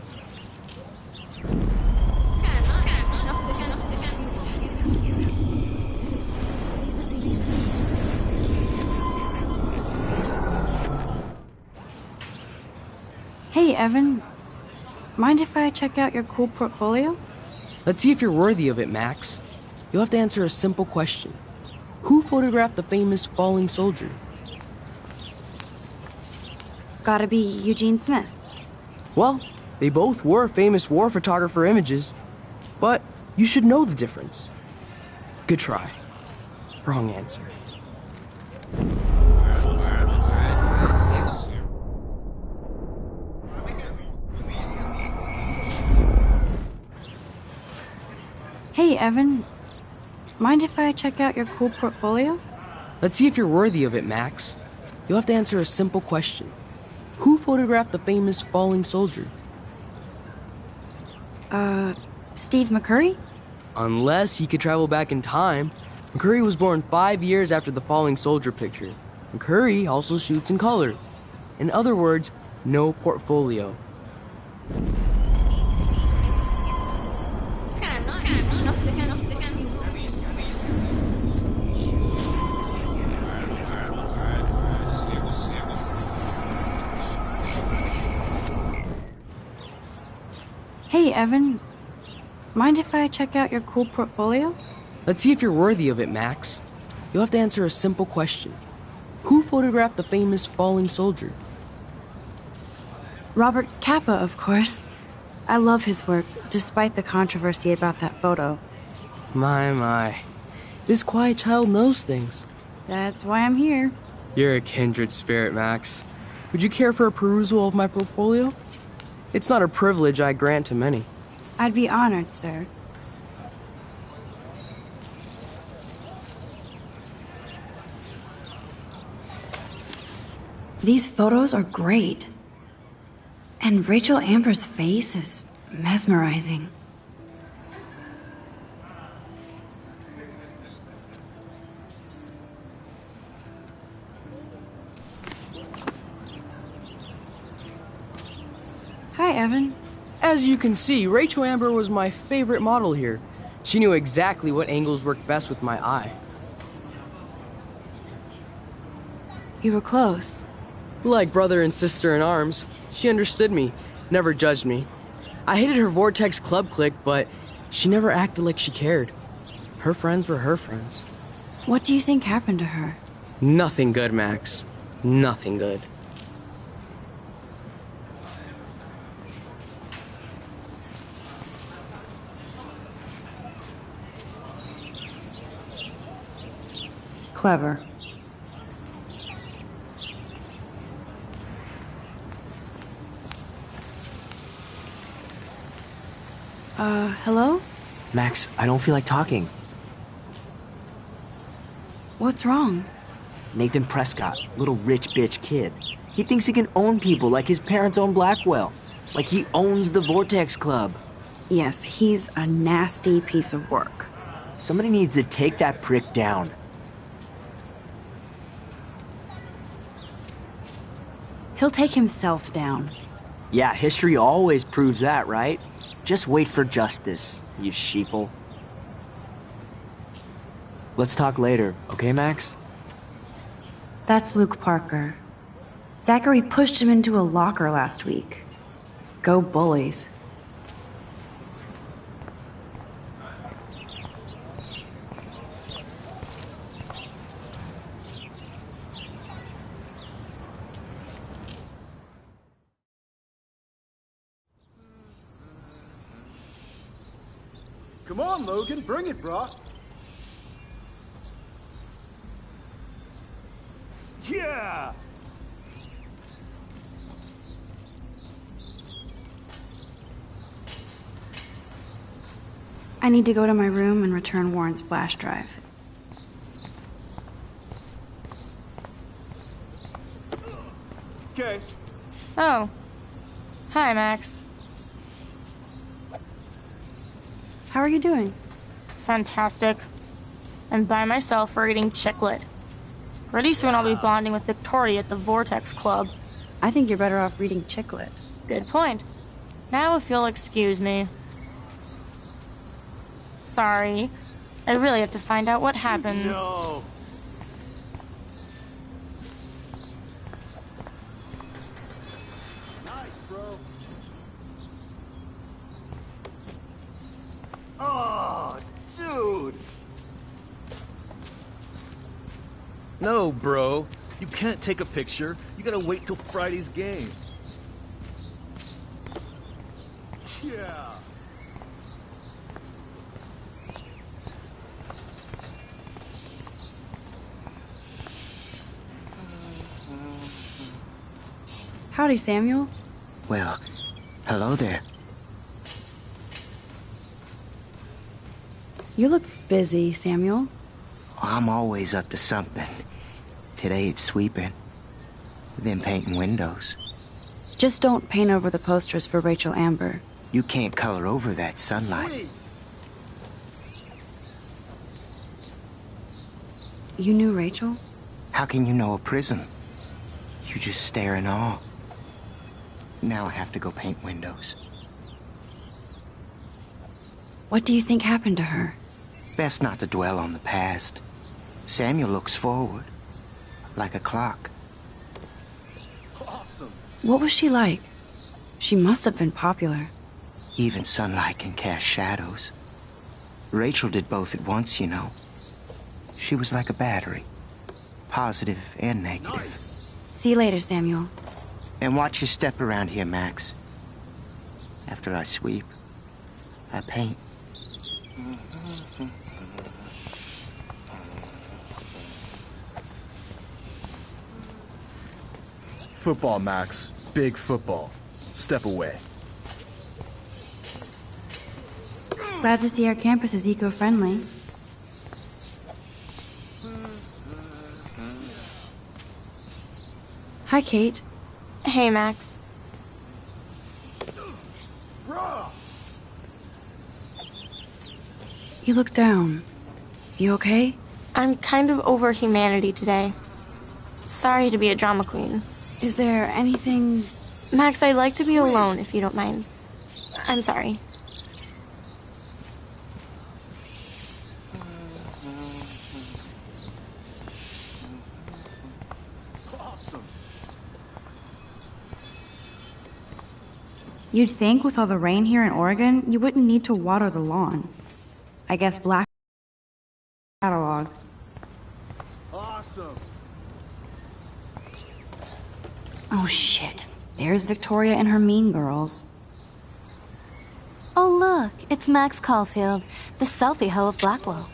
Hey, Evan. Mind if I check out your cool portfolio? Let's see if you're worthy of it, Max. You'll have to answer a simple question. Who photographed the famous falling soldier? Gotta be Eugene Smith. Well, they both were famous war photographer images, but you should know the difference. Good try. Wrong answer. Hey, Evan. Mind if I check out your cool portfolio? Let's see if you're worthy of it, Max. You'll have to answer a simple question. Who photographed the famous falling soldier? Steve McCurry? Unless he could travel back in time. McCurry was born 5 years after the falling soldier picture. McCurry also shoots in color. In other words, no portfolio. Hey, Evan. Mind if I check out your cool portfolio? Let's see if you're worthy of it, Max. You'll have to answer a simple question. Who photographed the famous falling soldier? Robert Capa, of course. I love his work, despite the controversy about that photo. My. This quiet child knows things. That's why I'm here. You're a kindred spirit, Max. Would you care for a perusal of my portfolio? It's not a privilege I grant to many. I'd be honored, sir. These photos are great. And Rachel Amber's face is mesmerizing. Hi, Evan. As you can see, Rachel Amber was my favorite model here. She knew exactly what angles worked best with my eye. You were close. Like brother and sister in arms. She understood me, never judged me. I hated her Vortex Club clique, but she never acted like she cared. Her friends were her friends. What do you think happened to her? Nothing good, Max. Nothing good. Clever. Hello? Max, I don't feel like talking. What's wrong? Nathan Prescott, little rich bitch kid. He thinks he can own people like his parents own Blackwell. Like he owns the Vortex Club. Yes, he's a nasty piece of work. Somebody needs to take that prick down. He'll take himself down. Yeah, history always proves that, right? Just wait for justice, you sheeple. Let's talk later, okay, Max? That's Luke Parker. Zachary pushed him into a locker last week. Go bullies. Come on, Logan, bring it, brah. Yeah! I need to go to my room and return Warren's flash drive. Okay. Oh. Hi, Max. How are you doing? Fantastic. I'm by myself reading Chicklet. Pretty soon I'll be bonding with Victoria at the Vortex Club. I think you're better off reading Chicklet. Good point. Now if you'll excuse me. Sorry. I really have to find out what happens. No. Nice, bro. Oh, dude. No, bro. You can't take a picture. You gotta wait till Friday's game. Yeah. Howdy, Samuel. Well, hello there. You look busy, Samuel. I'm always up to something. Today it's sweeping, then painting windows. Just don't paint over the posters for Rachel Amber. You can't color over that sunlight. Sweet. You knew Rachel? How can you know a prism? You just stare in awe. Now I have to go paint windows. What do you think happened to her? Best not to dwell on the past. Samuel looks forward, like a clock. Awesome. What was she like? She must have been popular. Even sunlight can cast shadows. Rachel did both at once, you know. She was like a battery, positive and negative. Nice. See you later, Samuel. And watch your step around here, Max. After I sweep, I paint. Football, Max. Big football. Step away. Glad to see our campus is eco-friendly. Hi, Kate. Hey, Max. You look down. You okay? I'm kind of over humanity today. Sorry to be a drama queen. Is there anything... Max, I'd like to be alone if you don't mind. I'm sorry. You'd think with all the rain here in Oregon, you wouldn't need to water the lawn. I guess black catalog. Awesome. Oh shit. There's Victoria and her mean girls. Oh, look, it's Max Caulfield, the selfie hoe of Blackwell.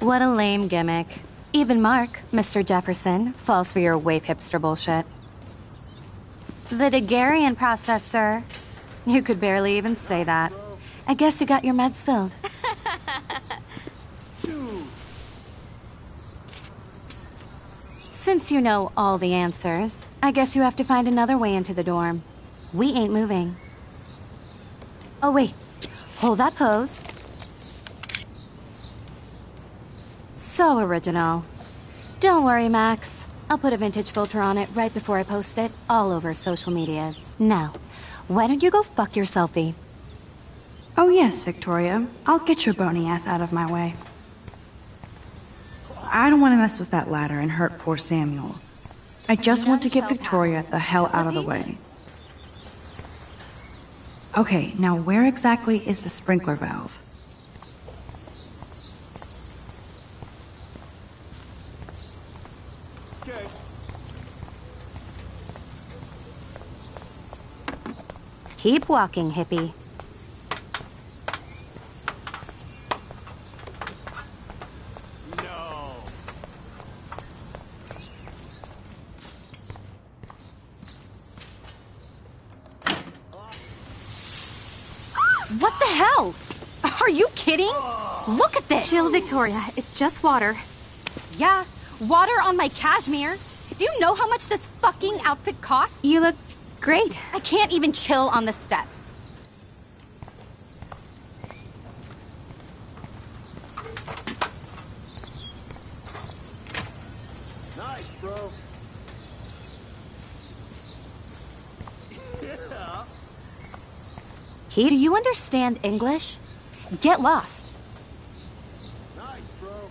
What a lame gimmick. Even Mark, Mr. Jefferson, falls for your wave hipster bullshit. The Daguerrean process, sir. You could barely even say that. I guess you got your meds filled. Since you know all the answers, I guess you have to find another way into the dorm. We ain't moving. Oh, wait. Hold that pose. So original. Don't worry, Max. I'll put a vintage filter on it right before I post it all over social medias. Now, why don't you go fuck your selfie? Oh yes, Victoria. I'll get your bony ass out of my way. I don't want to mess with that ladder and hurt poor Samuel. I just want to get Victoria the hell out of the way. Okay, now where exactly is the sprinkler valve? Okay. Keep walking, hippie. What the hell? Are you kidding? Look at this! Chill, Victoria. It's just water. Yeah, water on my cashmere. Do you know how much this fucking outfit costs? You look great. I can't even chill on the steps. Nice, bro. Key, do you understand English? Get lost. Nice, bro.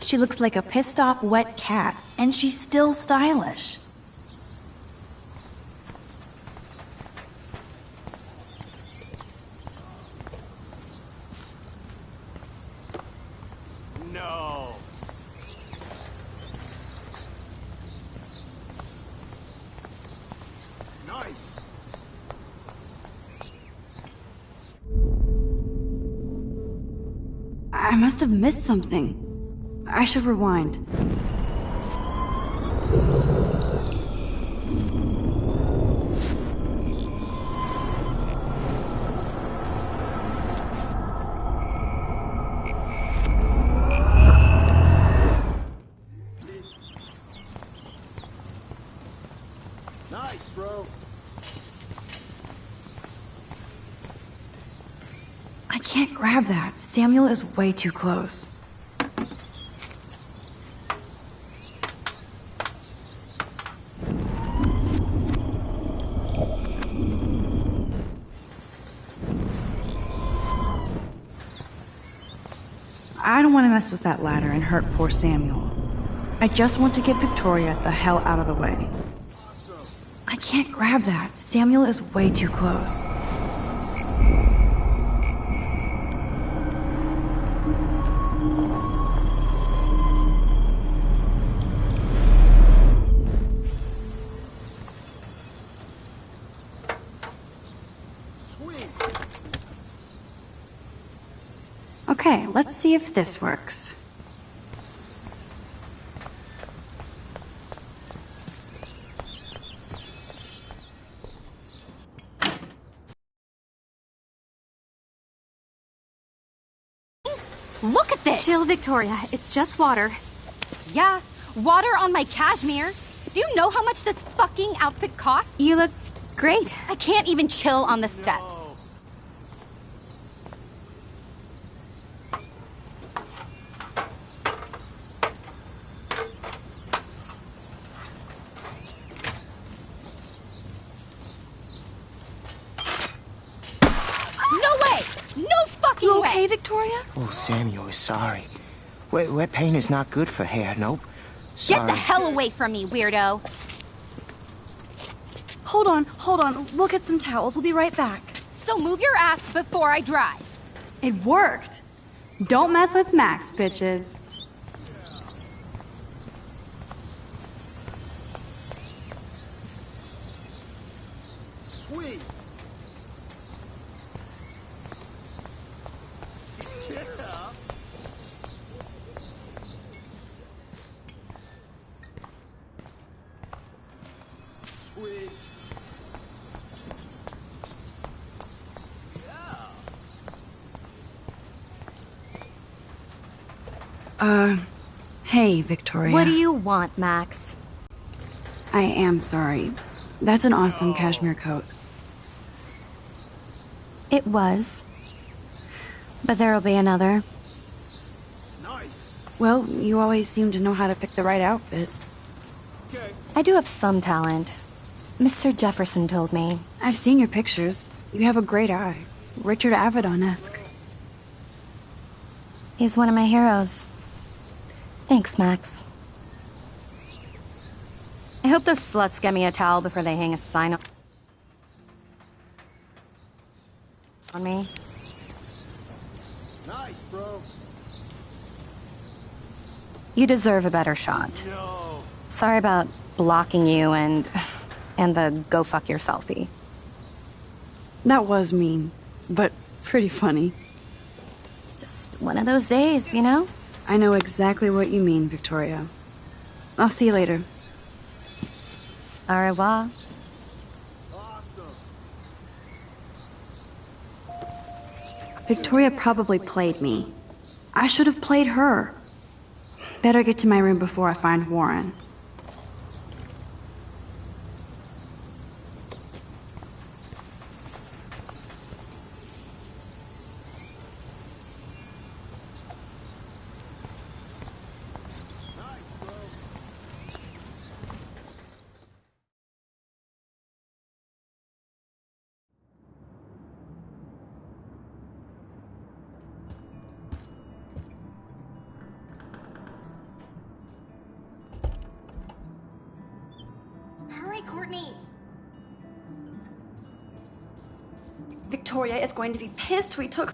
She looks like a pissed off wet cat, and she's still stylish. No. Nice. I must have missed something. I should rewind. Nice, bro. I can't grab that. Samuel is way too close. I don't want to mess with that ladder and hurt poor Samuel. I just want to get Victoria the hell out of the way. I can't grab that. Samuel is way too close. Okay, let's see if this works. Look at this! Chill, Victoria. It's just water. Yeah, water on my cashmere. Do you know how much this fucking outfit costs? You look great. I can't even chill on the steps. You okay, Victoria? Oh, Samuel is sorry. Wet paint is not good for hair, nope. Get Sorry. the hell away from me, weirdo. Hold on. We'll get some towels. We'll be right back. So move your ass before I drive. It worked. Don't mess with Max, bitches. Sweet. Yeah. Sweet. Hey, Victoria. What do you want, Max? I am sorry. That's an awesome cashmere coat. It was. But there'll be another. Nice. Well, you always seem to know how to pick the right outfits. Okay. I do have some talent. Mr. Jefferson told me. I've seen your pictures. You have a great eye. Richard Avedon-esque. He's one of my heroes. Thanks, Max. I hope those sluts get me a towel before they hang a sign on me. Nice, bro. You deserve a better shot. No. Sorry about blocking you and the go fuck yourselfie. That was mean, but pretty funny. Just one of those days, you know? I know exactly what you mean, Victoria. I'll see you later. Au revoir. Awesome. Victoria probably played me. I should have played her. Better get to my room before I find Warren. Hurry, Courtney! Victoria is going to be pissed we took...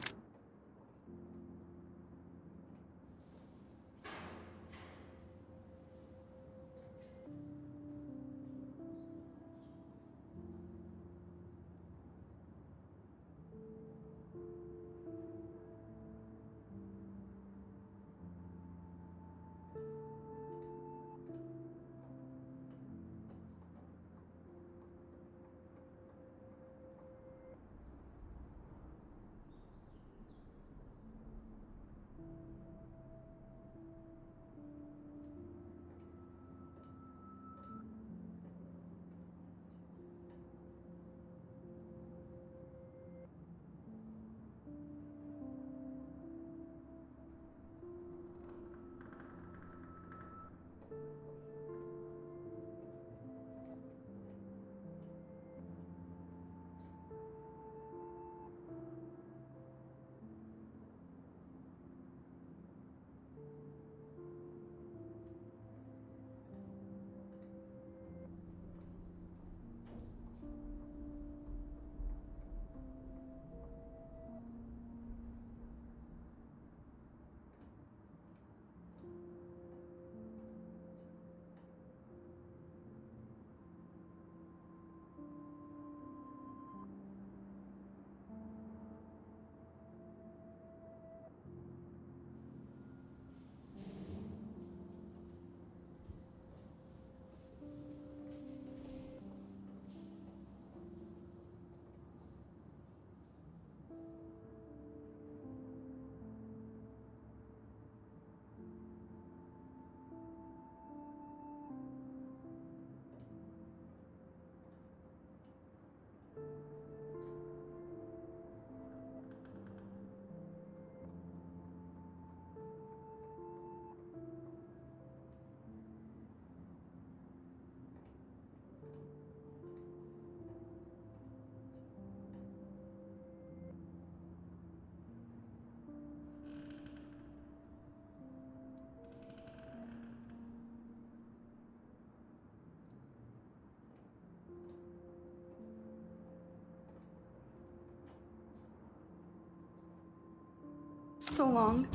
So long.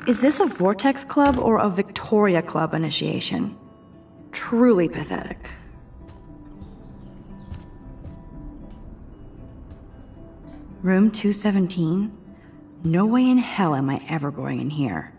Is this a Vortex Club or a Victoria Club initiation? Truly pathetic. Room 217? No way in hell am I ever going in here.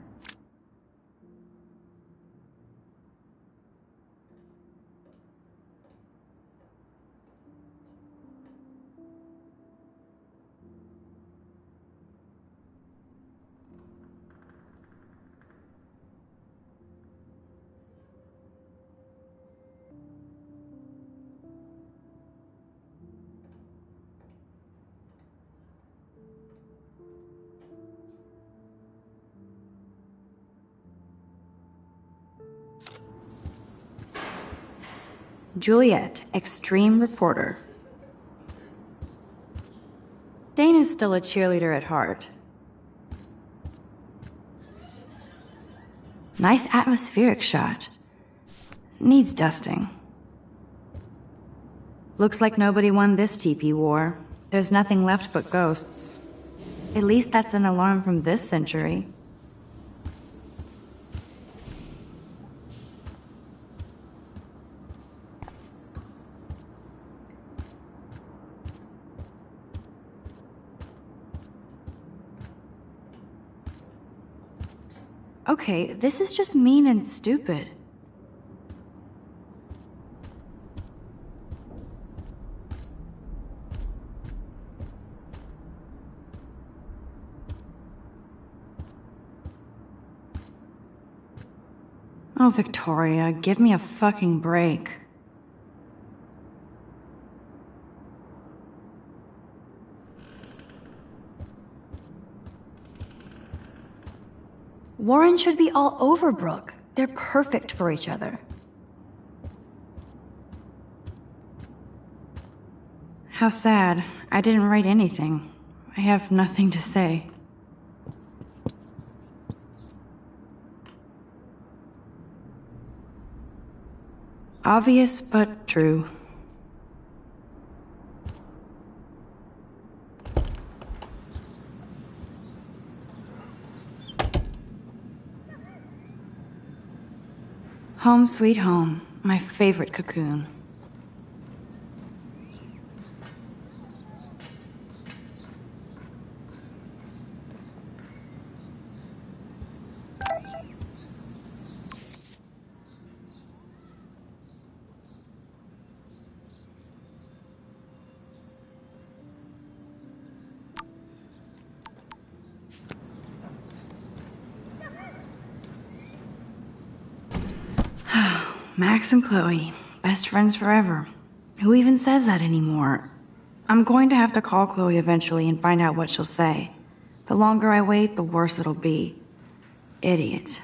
Juliet, extreme reporter. Dana's still a cheerleader at heart. Nice atmospheric shot. Needs dusting. Looks like nobody won this TP war. There's nothing left but ghosts. At least that's an alarm from this century. Okay, this is just mean and stupid. Oh, Victoria, give me a fucking break. Warren should be all over Brooke. They're perfect for each other. How sad. I didn't write anything. I have nothing to say. Obvious, but true. Home sweet home, my favorite cocoon. Max and Chloe, best friends forever. Who even says that anymore? I'm going to have to call Chloe eventually and find out what she'll say. The longer I wait, the worse it'll be. Idiot.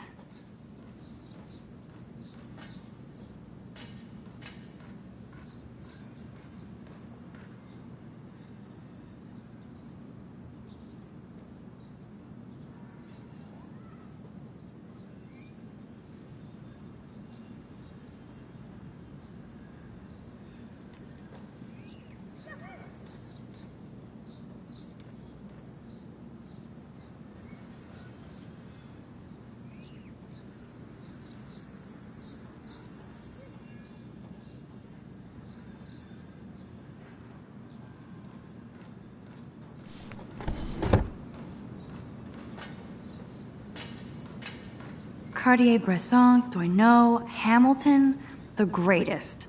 Cartier-Bresson, Doisneau, Hamilton, the greatest.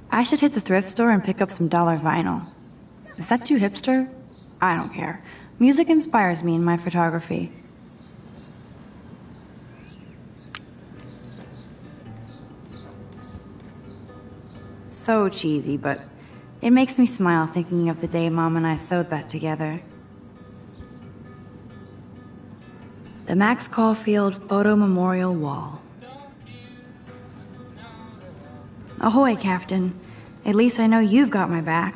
I should hit the thrift store and pick up some dollar vinyl. Is that too hipster? I don't care. Music inspires me in my photography. So cheesy, but it makes me smile thinking of the day Mom and I sewed that together. The Max Caulfield Photo Memorial Wall. Ahoy, Captain. At least I know you've got my back.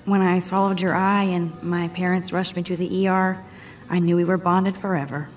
When I swallowed your eye and my parents rushed me to the ER, I knew we were bonded forever.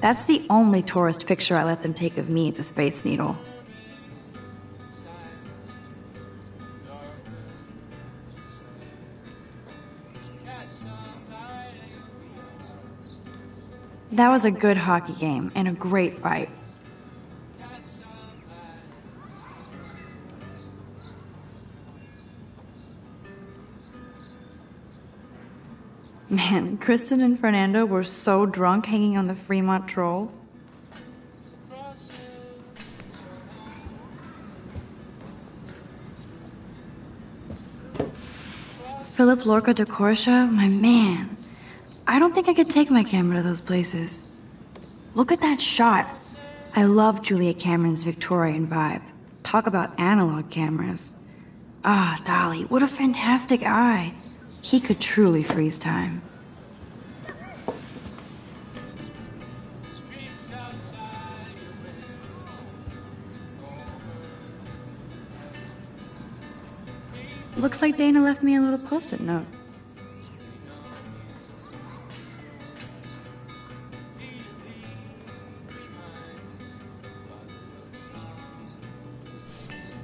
That's the only tourist picture I let them take of me at the Space Needle. That was a good hockey game and a great fight. Man, Kristen and Fernando were so drunk hanging on the Fremont Troll. Philip Lorca de Corsia, my man. I don't think I could take my camera to those places. Look at that shot. I love Julia Cameron's Victorian vibe. Talk about analog cameras. Ah, Dolly, what a fantastic eye. He could truly freeze time. Looks like Dana left me a little post-it note.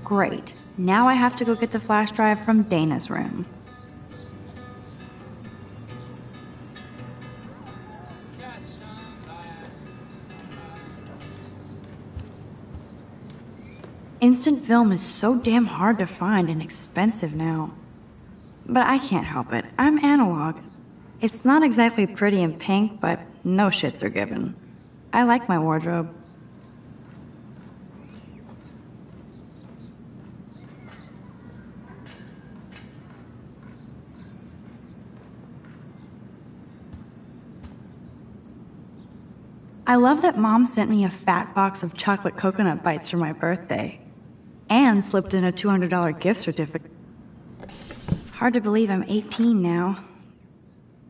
Great. Now I have to go get the flash drive from Dana's room. Instant film is so damn hard to find and expensive now. But I can't help it. I'm analog. It's not exactly pretty and pink, but no shits are given. I like my wardrobe. I love that Mom sent me a fat box of chocolate coconut bites for my birthday. And slipped in a $200 gift certificate. It's hard to believe I'm 18 now.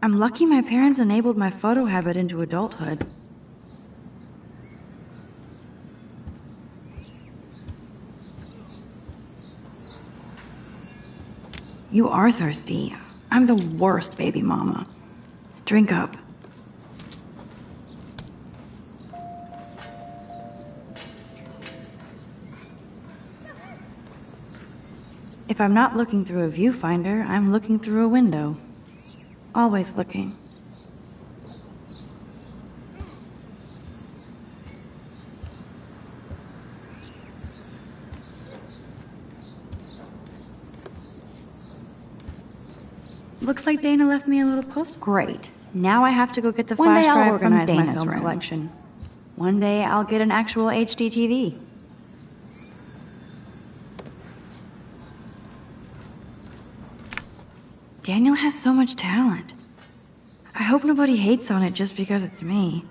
I'm lucky my parents enabled my photo habit into adulthood. You are thirsty. I'm the worst baby mama. Drink up. If I'm not looking through a viewfinder, I'm looking through a window. Always looking. Looks like Dana left me a little post. Great. Now I have to go get the flash drive from Dana's film collection. One day I'll get an actual HD TV. Daniel has so much talent. I hope nobody hates on it just because it's me.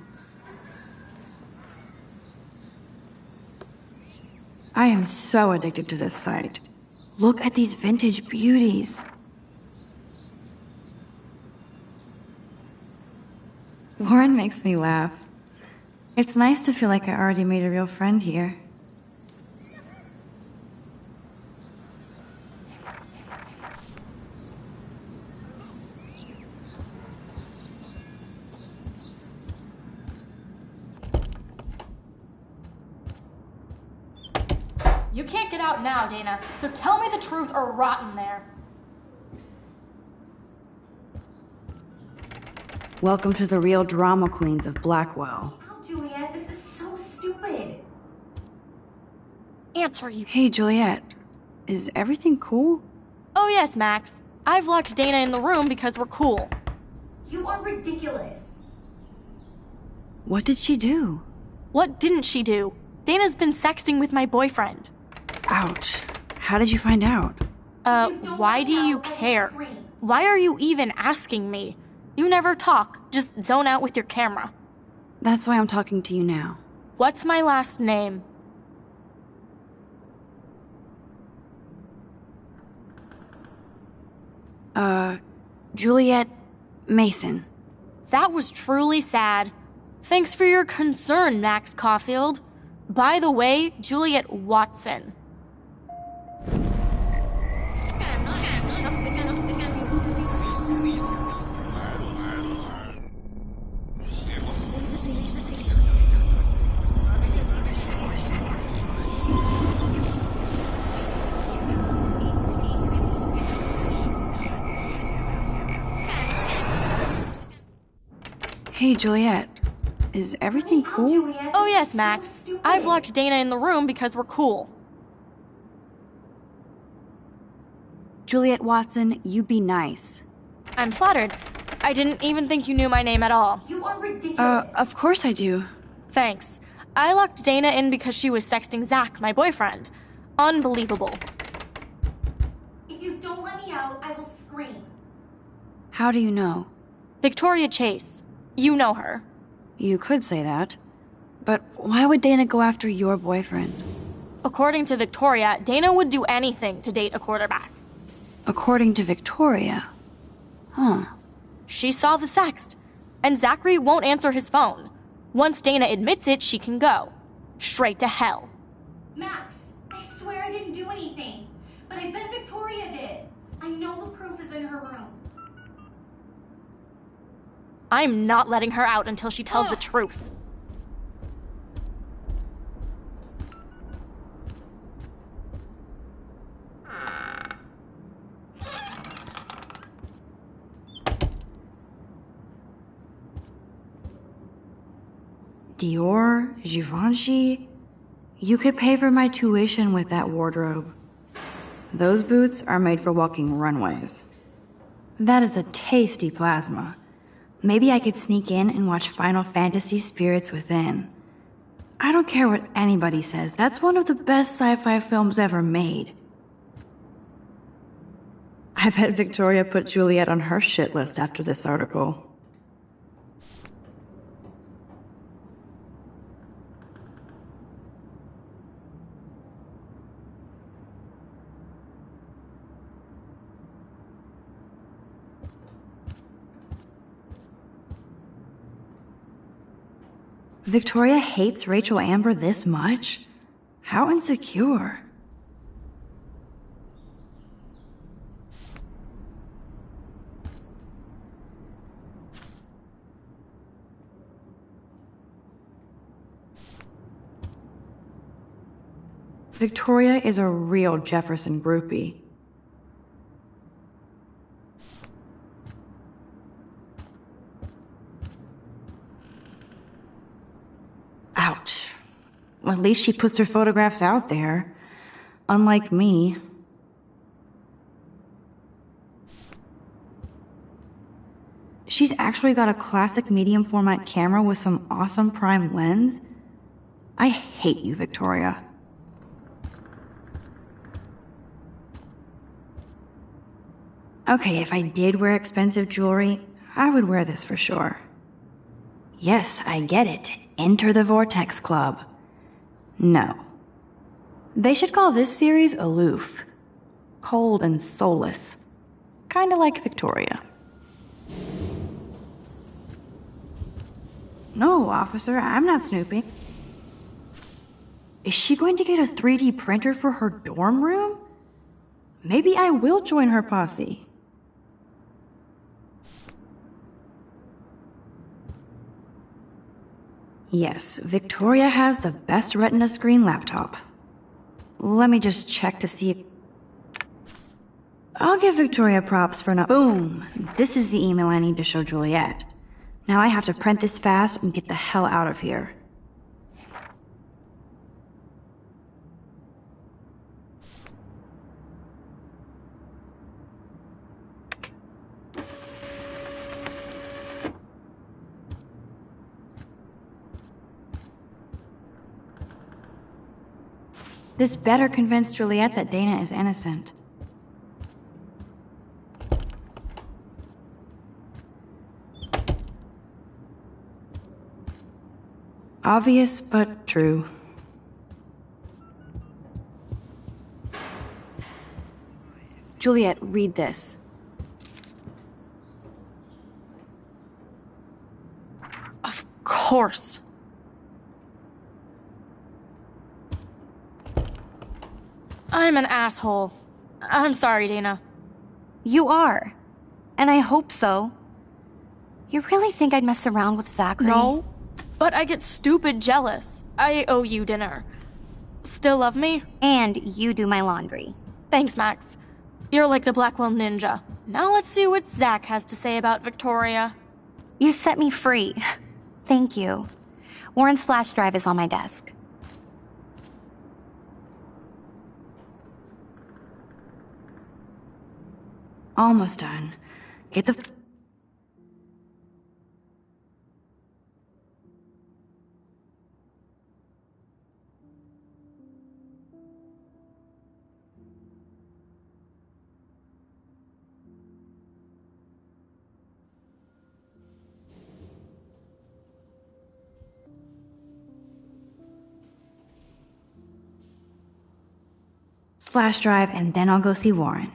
I am so addicted to this site. Look at these vintage beauties. Warren makes me laugh. It's nice to feel like I already made a real friend here. You can't get out now, Dana, so tell me the truth or rot in there. Welcome to the real drama queens of Blackwell. Oh, Juliet, this is so stupid. Answer, you. Hey, Juliet. Is everything cool? Oh, yes, Max. I've locked Dana in the room because we're cool. You are ridiculous. What did she do? What didn't she do? Dana's been sexting with my boyfriend. Ouch. How did you find out? Why do you care? Why are you even asking me? You never talk, just zone out with your camera. That's why I'm talking to you now. What's my last name? Juliet Mason. That was truly sad. Thanks for your concern, Max Caulfield. By the way, Juliet Watson. Hey, Juliet. Is everything cool? Oh, yes, Max. I've locked Dana in the room because we're cool. Juliet Watson, you be nice. I'm flattered. I didn't even think you knew my name at all. You are ridiculous. Of course I do. Thanks. I locked Dana in because she was sexting Zach, my boyfriend. Unbelievable. If you don't let me out, I will scream. How do you know? Victoria Chase. You know her. You could say that. But why would Dana go after your boyfriend? According to Victoria, Dana would do anything to date a quarterback. According to Victoria? Huh. She saw the sext, and Zachary won't answer his phone. Once Dana admits it, she can go. Straight to hell. Max, I swear I didn't do anything. But I bet Victoria did. I know the proof is in her room. I'm not letting her out until she tells the truth. Dior, Givenchy. You could pay for my tuition with that wardrobe. Those boots are made for walking runways. That is a tasty plasma. Maybe I could sneak in and watch Final Fantasy Spirits Within. I don't care what anybody says, that's one of the best sci-fi films ever made. I bet Victoria put Juliet on her shit list after this article. Victoria hates Rachel Amber this much? How insecure. Victoria is a real Jefferson groupie. Ouch. Well, at least she puts her photographs out there. Unlike me. She's actually got a classic medium format camera with some awesome prime lens. I hate you, Victoria. Okay, if I did wear expensive jewelry, I would wear this for sure. Yes, I get it. Enter the Vortex Club. No. They should call this series aloof. Cold and soulless. Kinda like Victoria. No, officer, I'm not snooping. Is she going to get a 3D printer for her dorm room? Maybe I will join her posse. Yes, Victoria has the best Retina screen laptop. Let me just check to see if... I'll give Victoria props for not... Boom! This is the email I need to show Juliet. Now I have to print this fast and get the hell out of here. This better convince Juliet that Dana is innocent. Obvious, but true. Juliet, read this. Of course. I'm an asshole. I'm sorry, Dana. You are. And I hope so. You really think I'd mess around with Zachary? No, but I get stupid jealous. I owe you dinner. Still love me? And you do my laundry. Thanks, Max. You're like the Blackwell Ninja. Now let's see what Zach has to say about Victoria. You set me free. Thank you. Warren's flash drive is on my desk. Almost done. Get the... flash drive, and then I'll go see Warren.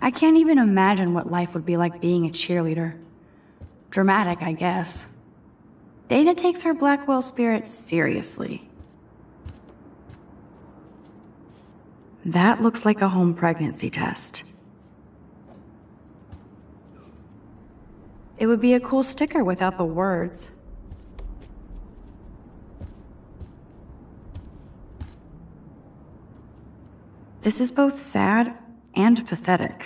I can't even imagine what life would be like being a cheerleader. Dramatic, I guess. Dana takes her Blackwell spirit seriously. That looks like a home pregnancy test. It would be a cool sticker without the words. This is both sad and pathetic.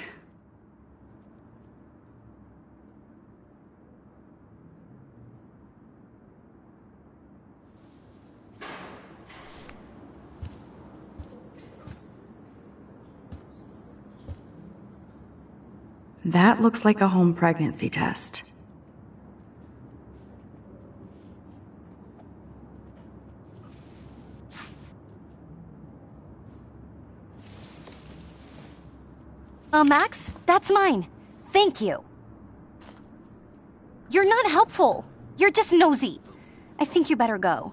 That looks like a home pregnancy test. Max, that's mine. Thank you. You're not helpful. You're just nosy. I think you better go.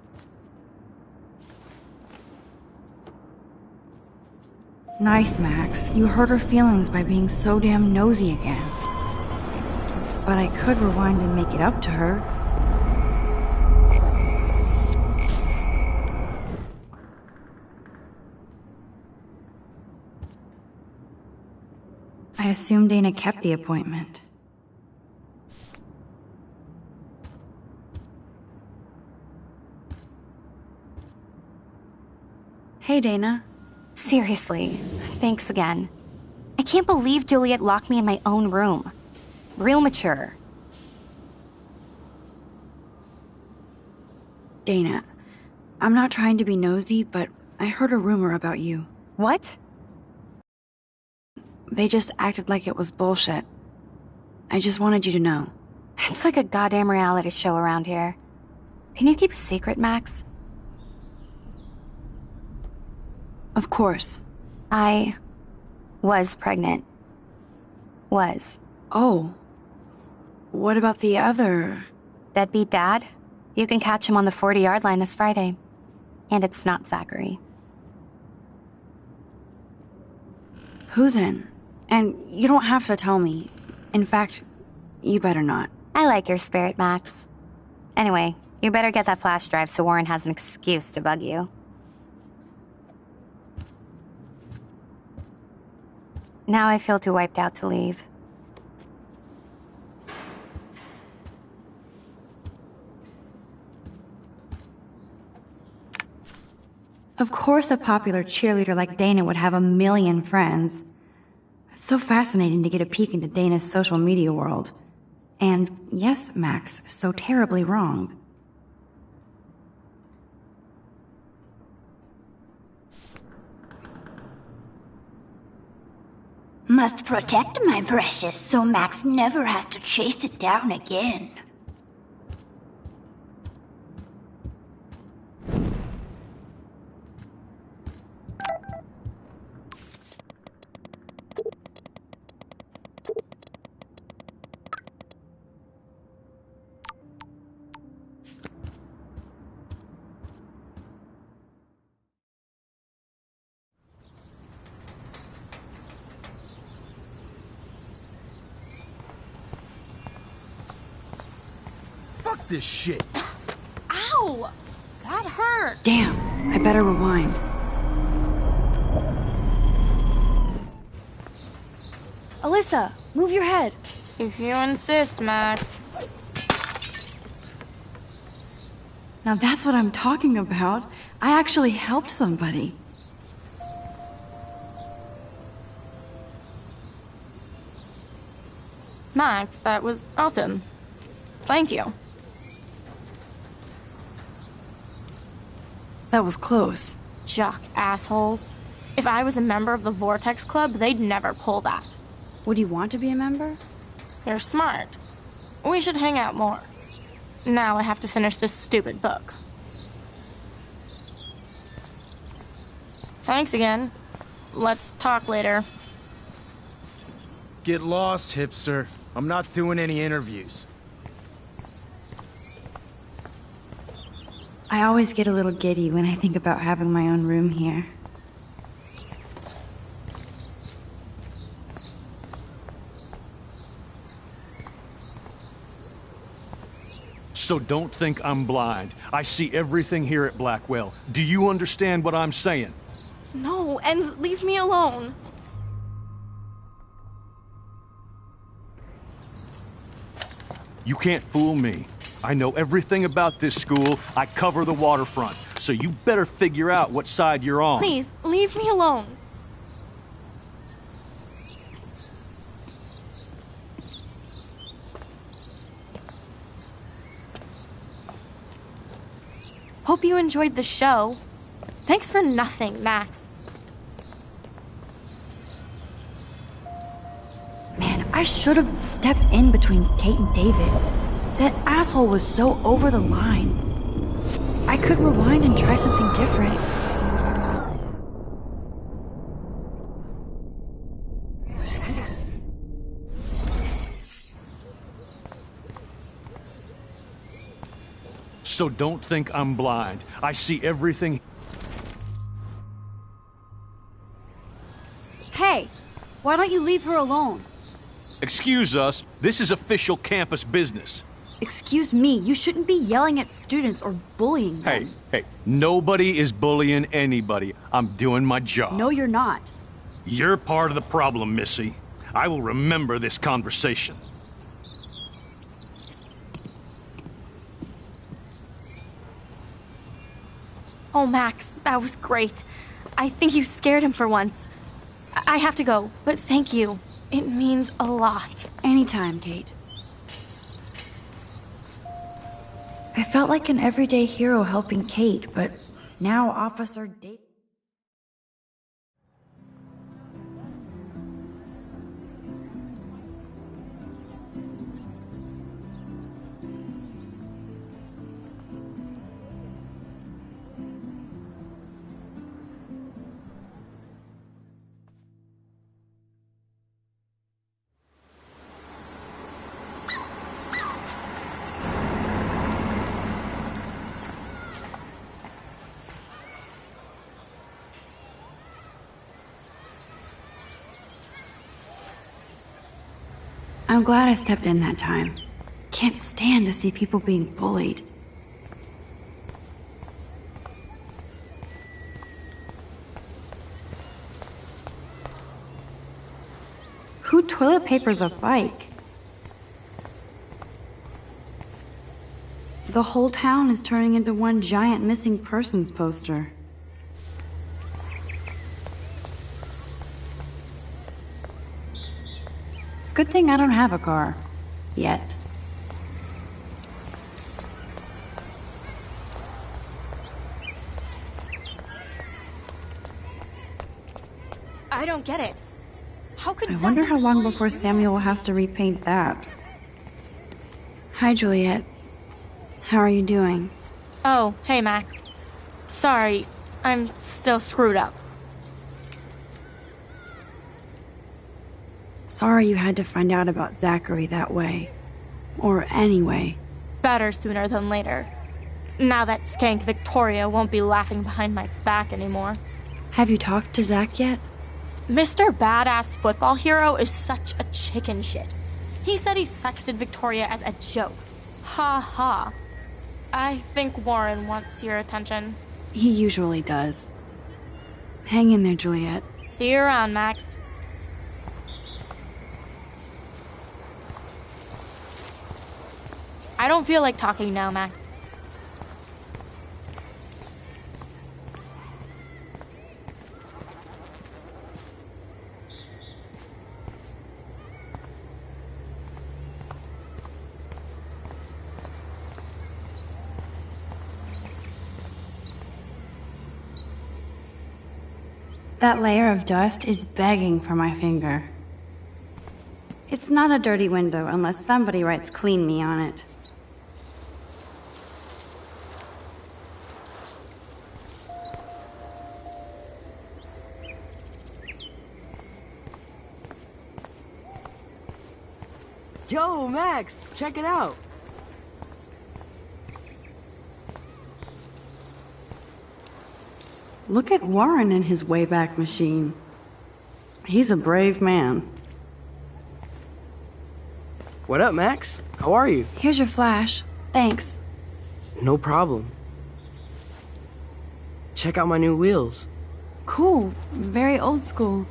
Nice, Max. You hurt her feelings by being so damn nosy again. But I could rewind and make it up to her. I assume Dana kept the appointment. Hey, Dana. Seriously, thanks again. I can't believe Juliet locked me in my own room. Real mature. Dana, I'm not trying to be nosy, but I heard a rumor about you. What? They just acted like it was bullshit. I just wanted you to know. It's like a goddamn reality show around here. Can you keep a secret, Max? Of course. I was pregnant. Was. Oh. What about the other? Deadbeat dad? You can catch him on the 40-yard line this Friday. And it's not Zachary. Who then? And you don't have to tell me. In fact, you better not. I like your spirit, Max. Anyway, you better get that flash drive so Warren has an excuse to bug you. Now I feel too wiped out to leave. Of course a popular cheerleader like Dana would have a million friends. It's so fascinating to get a peek into Dana's social media world. And yes, Max, so terribly wrong. Must protect my precious so Max never has to chase it down again. Fuck this shit. Ow! That hurt. Damn, I better rewind. Alyssa, move your head. If you insist, Max. Now that's what I'm talking about. I actually helped somebody. Max, that was awesome. Thank you. That was close. Jock assholes. If I was a member of the Vortex Club, they'd never pull that. Would you want to be a member? You're smart. We should hang out more. Now I have to finish this stupid book. Thanks again. Let's talk later. Get lost, hipster. I'm not doing any interviews. I always get a little giddy when I think about having my own room here. So don't think I'm blind. I see everything here at Blackwell. Do you understand what I'm saying? No, and leave me alone. You can't fool me. I know everything about this school. I cover the waterfront. So you better figure out what side you're on. Please, leave me alone. Hope you enjoyed the show. Thanks for nothing, Max. Man, I should have stepped in between Kate and David. That asshole was so over the line. I could rewind and try something different. So don't think I'm blind. I see everything. Hey, why don't you leave her alone? Excuse us, this is official campus business. Excuse me, you shouldn't be yelling at students or bullying them. Hey, nobody is bullying anybody. I'm doing my job. No, you're not. You're part of the problem, Missy. I will remember this conversation. Oh, Max, that was great. I think you scared him for once. I have to go, but thank you. It means a lot. Anytime, Kate. I felt like an everyday hero helping Kate, but now Officer David... I'm glad I stepped in that time. Can't stand to see people being bullied. Who toilet papers a bike? The whole town is turning into one giant missing persons poster. Good thing I don't have a car. Yet. I don't get it. How could I Zach wonder and how long Victoria before do Samuel has to repaint that. Hi, Juliet. How are you doing? Oh, hey, Max. Sorry, I'm still screwed up. Sorry you had to find out about Zachary that way. Or anyway. Better sooner than later. Now that skank Victoria won't be laughing behind my back anymore. Have you talked to Zach yet? Mr. Badass Football Hero is such a chicken shit. He said he sexted Victoria as a joke. Ha ha. I think Warren wants your attention. He usually does. Hang in there, Juliet. See you around, Max. I don't feel like talking now, Max. That layer of dust is begging for my finger. It's not a dirty window unless somebody writes "clean me" on it. Yo, Max, check it out. Look at Warren in his Wayback Machine. He's a brave man. What up, Max? How are you? Here's your flash. Thanks. No problem. Check out my new wheels. Cool. Very old school.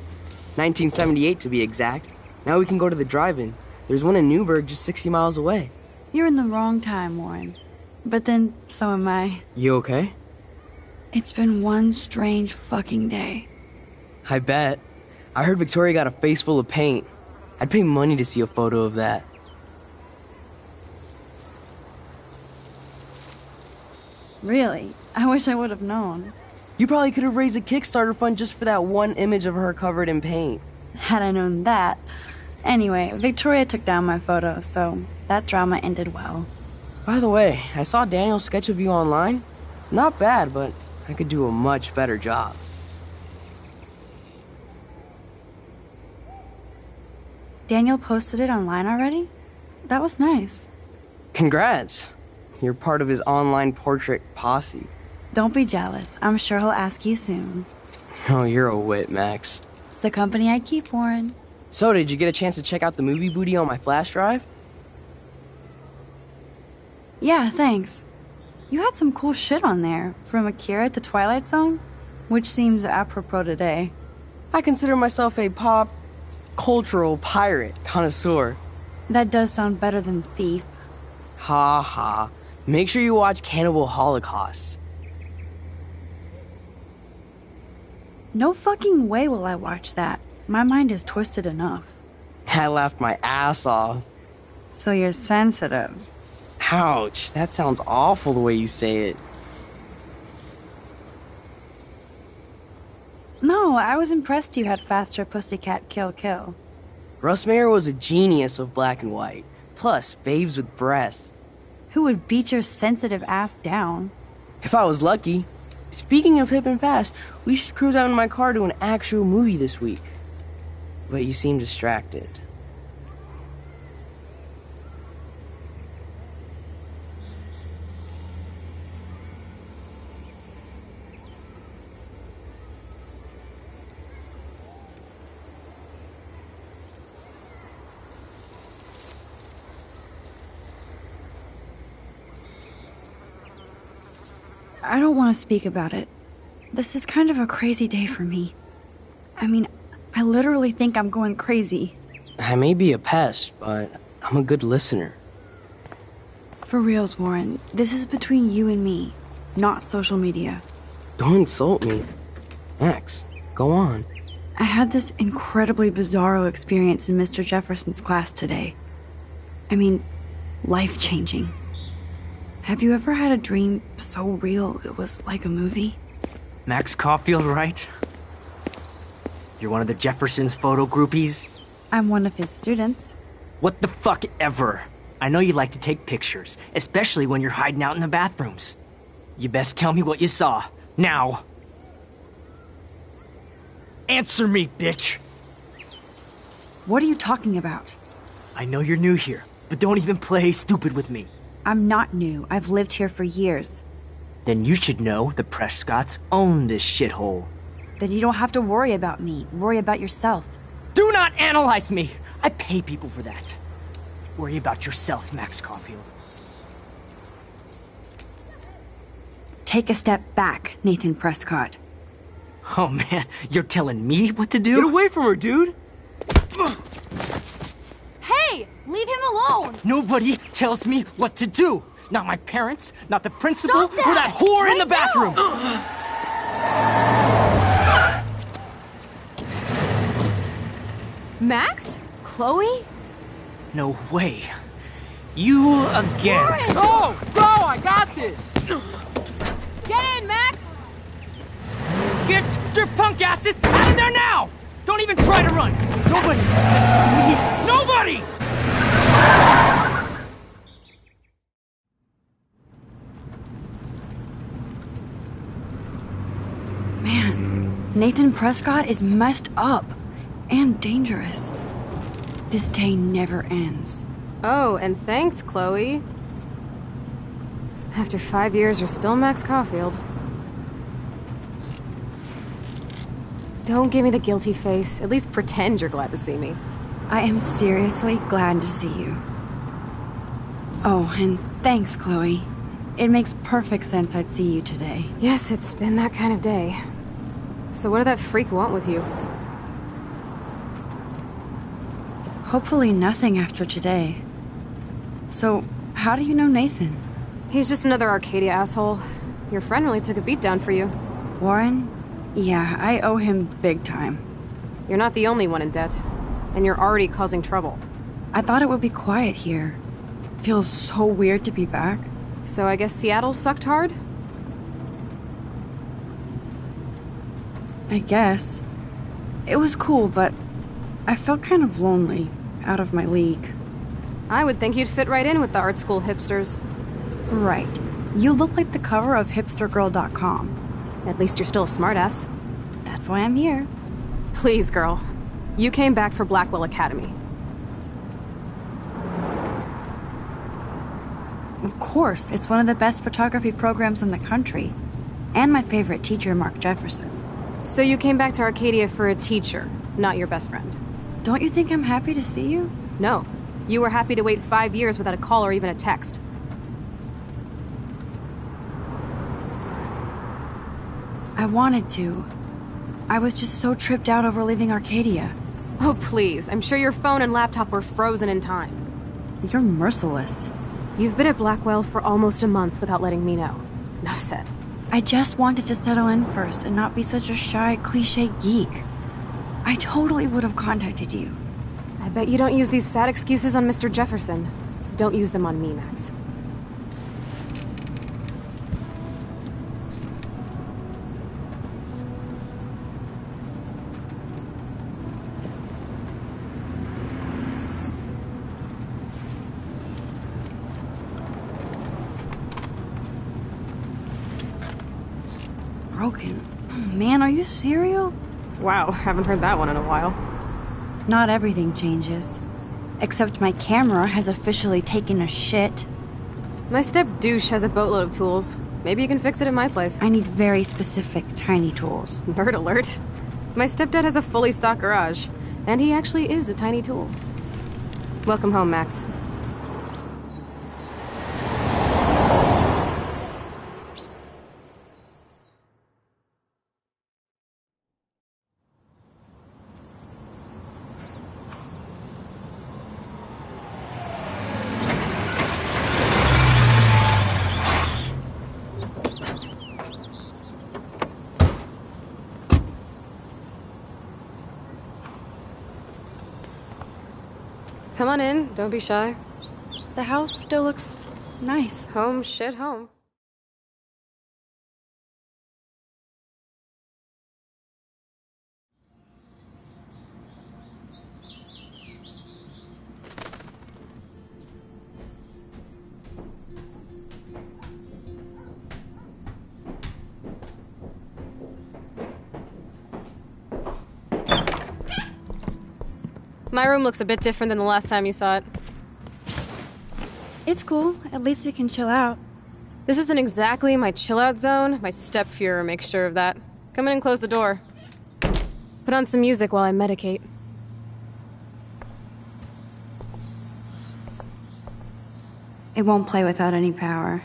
1978 to be exact. Now we can go to the drive-in. There's one in Newburgh just 60 miles away. You're in the wrong time, Warren. But then, so am I. You okay? It's been one strange fucking day. I bet. I heard Victoria got a face full of paint. I'd pay money to see a photo of that. Really? I wish I would have known. You probably could have raised a Kickstarter fund just for that one image of her covered in paint. Had I known that. Anyway, Victoria took down my photo, so that drama ended well. By the way, I saw Daniel's sketch of you online. Not bad, but I could do a much better job. Daniel posted it online already? That was nice. Congrats. You're part of his online portrait posse. Don't be jealous. I'm sure he'll ask you soon. Oh, you're a wit, Max. It's the company I keep, Warren. So, did you get a chance to check out the movie booty on my flash drive? Yeah, thanks. You had some cool shit on there, from Akira to Twilight Zone, which seems apropos today. I consider myself a pop cultural pirate connoisseur. That does sound better than thief. Ha ha. Make sure you watch Cannibal Holocaust. No fucking way will I watch that. My mind is twisted enough. I laughed my ass off. So you're sensitive. Ouch, that sounds awful the way you say it. No, I was impressed you had faster Pussycat Kill Kill. Russ Meyer was a genius of black and white. Plus, babes with breasts. Who would beat your sensitive ass down? If I was lucky. Speaking of hip and fast, we should cruise out in my car to an actual movie this week. But you seem distracted. I don't want to speak about it. This is kind of a crazy day for me. I mean, I literally think I'm going crazy. I may be a pest, but I'm a good listener. For reals, Warren, this is between you and me, not social media. Don't insult me. Max, go on. I had this incredibly bizarro experience in Mr. Jefferson's class today. I mean, life-changing. Have you ever had a dream so real it was like a movie? Max Caulfield, right? You're one of the Jefferson's photo groupies? I'm one of his students. What the fuck ever? I know you like to take pictures, especially when you're hiding out in the bathrooms. You best tell me what you saw. Now. Answer me, bitch! What are you talking about? I know you're new here, but don't even play stupid with me. I'm not new. I've lived here for years. Then you should know the Prescotts own this shithole. Then you don't have to worry about me. Worry about yourself. Do not analyze me! I pay people for that. Worry about yourself, Max Caulfield. Take a step back, Nathan Prescott. Oh man, you're telling me what to do? Get away from her, dude! Hey! Leave him alone! Nobody tells me what to do! Not my parents, not the principal, Stop that! or that whore in the bathroom! Max? Chloe? No way. You again. Warren! Go! Go! I got this! Get in, Max! Get your punk asses out of there now! Don't even try to run! Nobody! Nobody! Man, Nathan Prescott is messed up and dangerous. This day never ends. Oh, and thanks, Chloe. After 5 years, you're still Max Caulfield. Don't give me the guilty face. At least pretend you're glad to see me. I am seriously glad to see you. Oh, and thanks, Chloe. It makes perfect sense I'd see you today. Yes, it's been that kind of day. So what did that freak want with you? Hopefully nothing after today. So, how do you know Nathan? He's just another Arcadia asshole. Your friend really took a beat down for you. Warren? Yeah, I owe him big time. You're not the only one in debt. And you're already causing trouble. I thought it would be quiet here. Feels so weird to be back. So I guess Seattle sucked hard? I guess. It was cool, but I felt kind of lonely, out of my league. I would think you'd fit right in with the art school hipsters. Right. You look like the cover of hipstergirl.com. At least you're still a smartass. That's why I'm here. Please, girl. You came back for Blackwell Academy. Of course, it's one of the best photography programs in the country. And my favorite teacher, Mark Jefferson. So you came back to Arcadia for a teacher, not your best friend. Don't you think I'm happy to see you? No. You were happy to wait 5 years without a call or even a text. I wanted to. I was just so tripped out over leaving Arcadia. Oh, please. I'm sure your phone and laptop were frozen in time. You're merciless. You've been at Blackwell for almost a month without letting me know. Enough said. I just wanted to settle in first and not be such a shy, cliche geek. I totally would have contacted you. I bet you don't use these sad excuses on Mr. Jefferson. Don't use them on me, Max. Broken. Man, are you serial? Wow, haven't heard that one in a while. Not everything changes. Except my camera has officially taken a shit. My step douche has a boatload of tools. Maybe you can fix it at my place. I need very specific, tiny tools. Nerd alert. My stepdad has a fully stocked garage, and he actually is a tiny tool. Welcome home, Max. Come on in, don't be shy. The house still looks nice. Home shit home. My room looks a bit different than the last time you saw it. It's cool. At least we can chill out. This isn't exactly my chill-out zone. My step-Fuhrer makes sure of that. Come in and close the door. Put on some music while I medicate. It won't play without any power.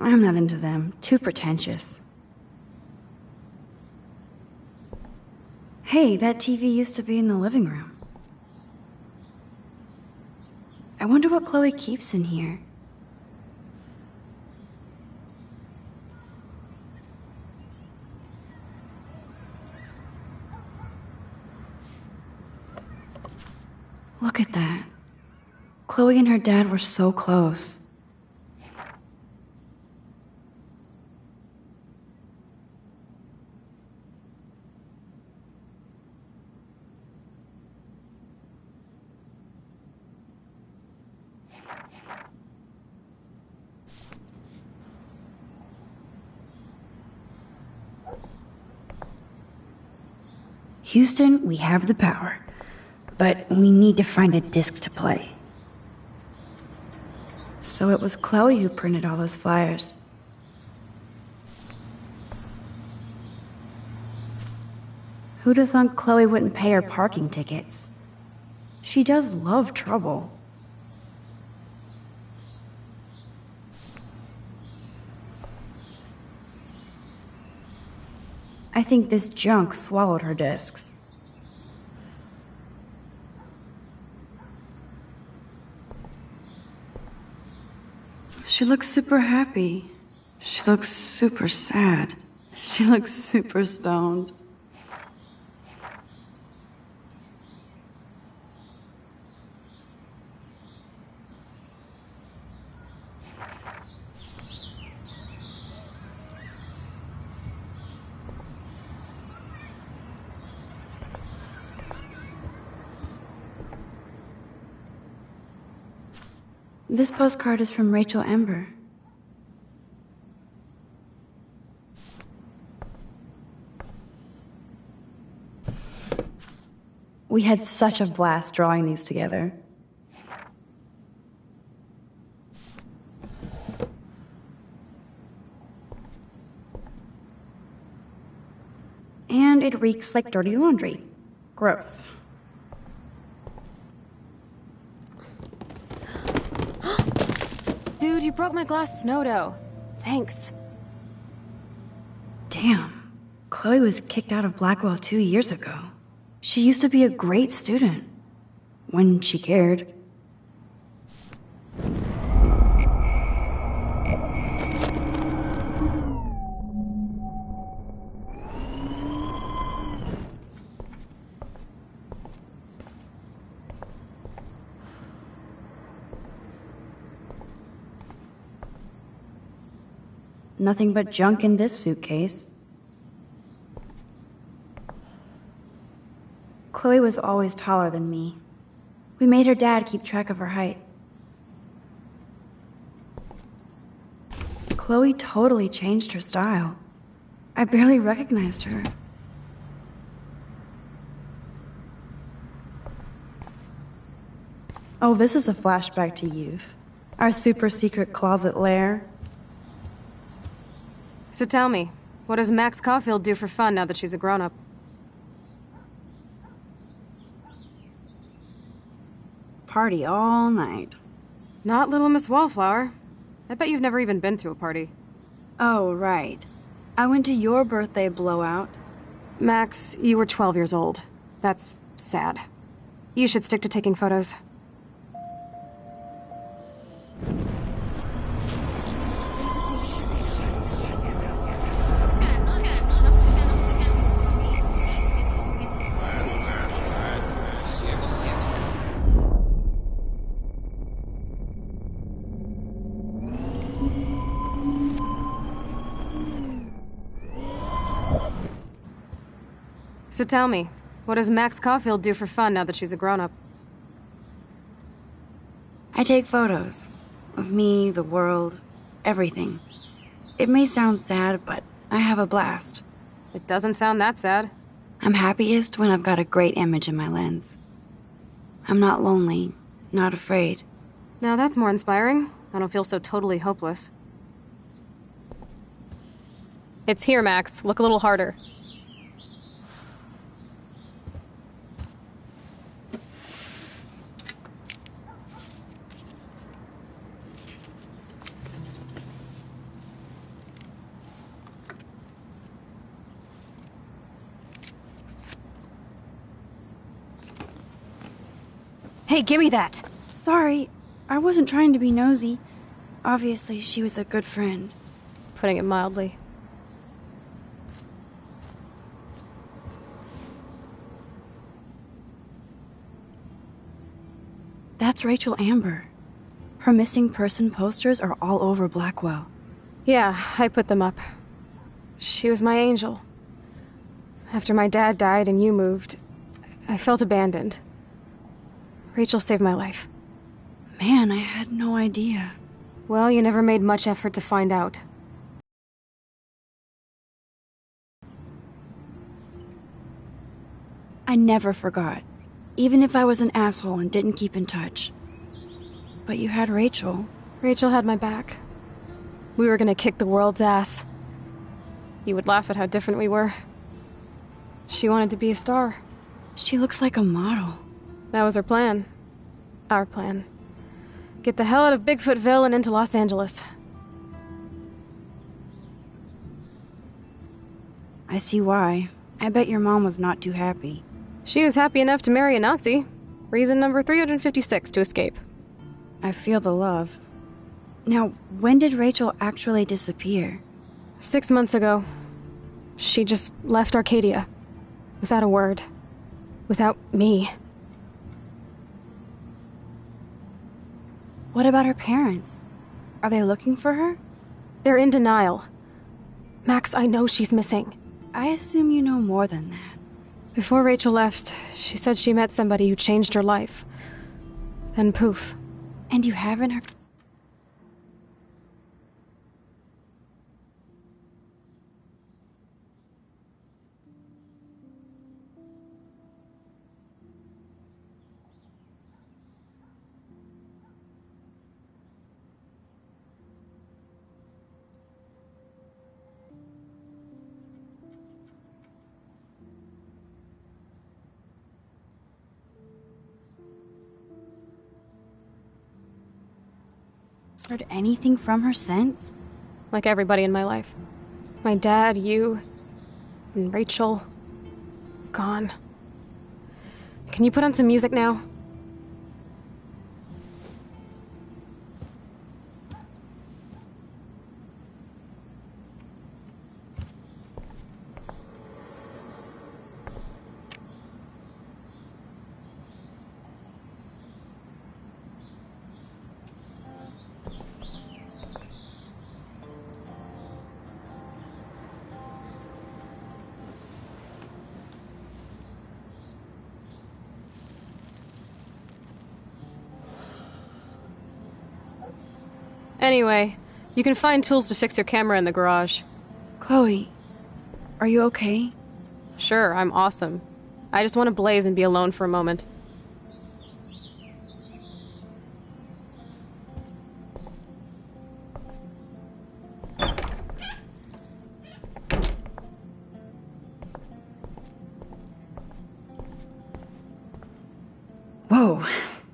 I'm not into them. Too pretentious. Hey, that TV used to be in the living room. I wonder what Chloe keeps in here. Look at that. Chloe and her dad were so close. Houston, we have the power, but we need to find a disc to play. So it was Chloe who printed all those flyers. Who'd have thought Chloe wouldn't pay her parking tickets? She does love trouble. I think this junk swallowed her discs. She looks super happy. She looks super sad. She looks super stoned. This postcard is from Rachel Ember. We had such a blast drawing these together. And it reeks like dirty laundry. Gross. Dude, you broke my glass snow dough. Thanks. Damn. Chloe was kicked out of Blackwell 2 years ago. She used to be a great student. When she cared. Nothing but junk in this suitcase. Chloe was always taller than me. We made her dad keep track of her height. Chloe totally changed her style. I barely recognized her. Oh, this is a flashback to youth. Our super secret closet lair. So tell me, what does Max Caulfield do for fun now that she's a grown-up? Party all night. Not Little Miss Wallflower. I bet you've never even been to a party. Oh, right. I went to your birthday blowout. Max, you were 12 years old. That's sad. You should stick to taking photos. So tell me, what does Max Caulfield do for fun now that she's a grown-up? I take photos. Of me, the world, everything. It may sound sad, but I have a blast. It doesn't sound that sad. I'm happiest when I've got a great image in my lens. I'm not lonely, not afraid. Now that's more inspiring. I don't feel so totally hopeless. It's here, Max. Look a little harder. Hey, give me that! Sorry, I wasn't trying to be nosy. Obviously, she was a good friend. It's putting it mildly. That's Rachel Amber. Her missing person posters are all over Blackwell. Yeah, I put them up. She was my angel. After my dad died and you moved, I felt abandoned. Rachel saved my life. Man, I had no idea. Well, you never made much effort to find out. I never forgot, even if I was an asshole and didn't keep in touch. But you had Rachel. Rachel had my back. We were gonna kick the world's ass. You would laugh at how different we were. She wanted to be a star. She looks like a model. That was her plan. Our plan. Get the hell out of Bigfootville and into Los Angeles. I see why. I bet your mom was not too happy. She was happy enough to marry a Nazi. Reason number 356 to escape. I feel the love. Now, when did Rachel actually disappear? 6 months ago. She just left Arcadia. Without a word. Without me. What about her parents? Are they looking for her? They're in denial. Max, I know she's missing. I assume you know more than that. Before Rachel left, she said she met somebody who changed her life. Then poof. And you haven't heard... Heard anything from her since? Like everybody in my life. My dad, you, and Rachel. Gone. Can you put on some music now? Anyway, you can find tools to fix your camera in the garage. Chloe, are you okay? Sure, I'm awesome. I just want to blaze and be alone for a moment. Whoa,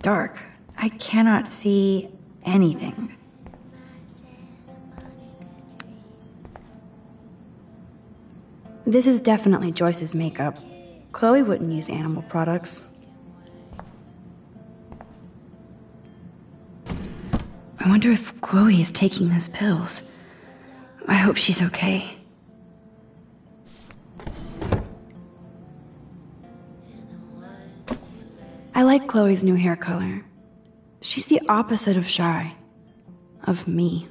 dark. I cannot see anything. This is definitely Joyce's makeup. Chloe wouldn't use animal products. I wonder if Chloe is taking those pills. I hope she's okay. I like Chloe's new hair color. She's the opposite of shy. Of me.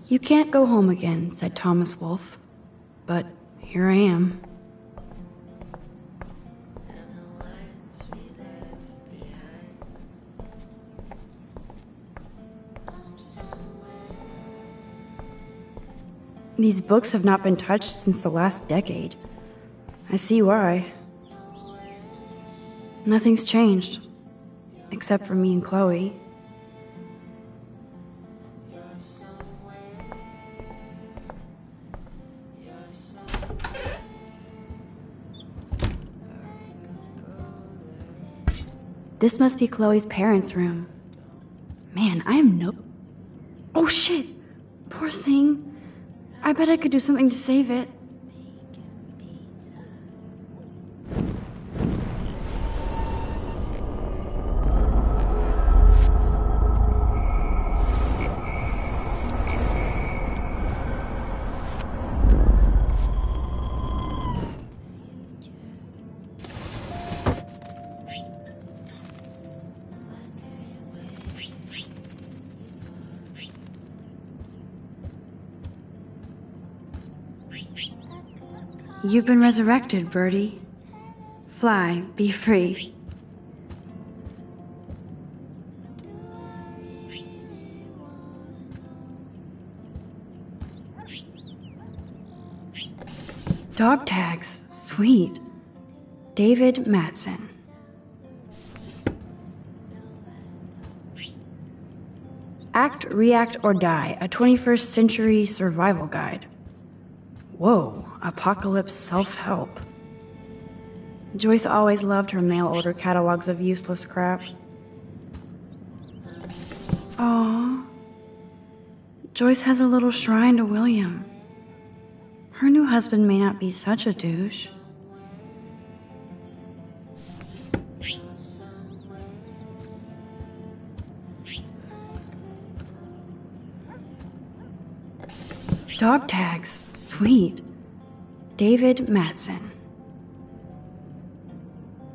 You can't go home again, said Thomas Wolfe. But here I am. These books have not been touched since the last decade. I see why. Nothing's changed. Except for me and Chloe. This must be Chloe's parents' room. Man, I am no... Oh shit! Poor thing. I bet I could do something to save it. You've been resurrected, Birdie. Fly, be free. Dog tags, sweet. David Matson. Act, React, or Die, a 21st century survival guide. Whoa, apocalypse self-help. Joyce always loved her mail-order catalogs of useless crap. Aww. Joyce has a little shrine to William. Her new husband may not be such a douche. Dog tags, sweet. David Matson.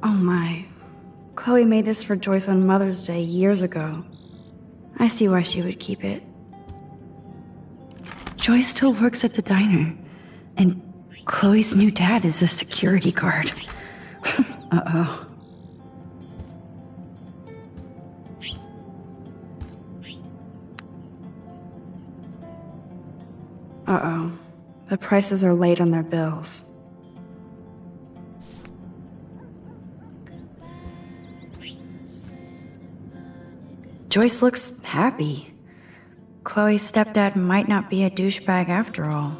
Oh my. Chloe made this for Joyce on Mother's Day years ago. I see why she would keep it. Joyce still works at the diner, and Chloe's new dad is a security guard. Uh-oh. Uh-oh. The prices are late on their bills. Joyce looks happy. Chloe's stepdad might not be a douchebag after all.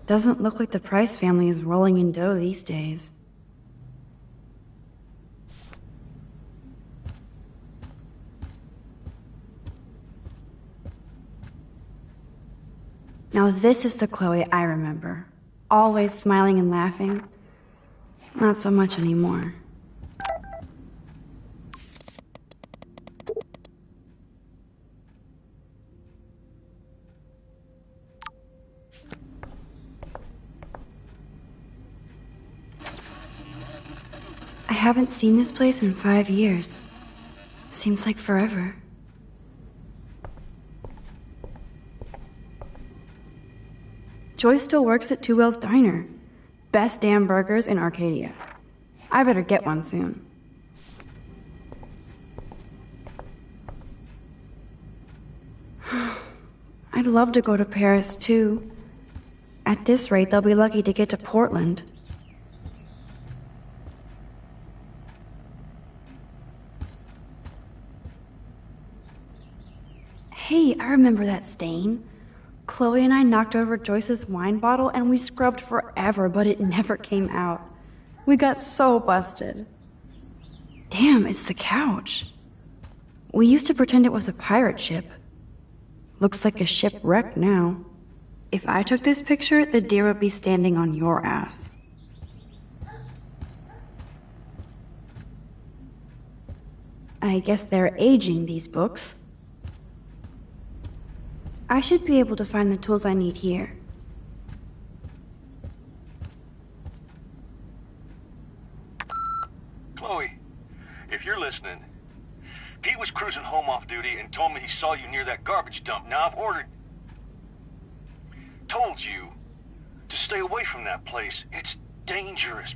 Doesn't look like the Price family is rolling in dough these days. Now this is the Chloe I remember. Always smiling and laughing. Not so much anymore. I haven't seen this place in 5 years. Seems like forever. Joyce still works at Two Whales Diner. Best damn burgers in Arcadia. I better get one soon. I'd love to go to Paris, too. At this rate, they'll be lucky to get to Portland. Hey, I remember that stain. Chloe and I knocked over Joyce's wine bottle and we scrubbed forever, but it never came out. We got so busted. Damn, it's the couch. We used to pretend it was a pirate ship. Looks like a shipwreck now. If I took this picture, the deer would be standing on your ass. I guess they're aging these books. I should be able to find the tools I need here. Chloe, if you're listening, Pete was cruising home off duty and told me he saw you near that garbage dump. Now I've told you to stay away from that place. It's dangerous.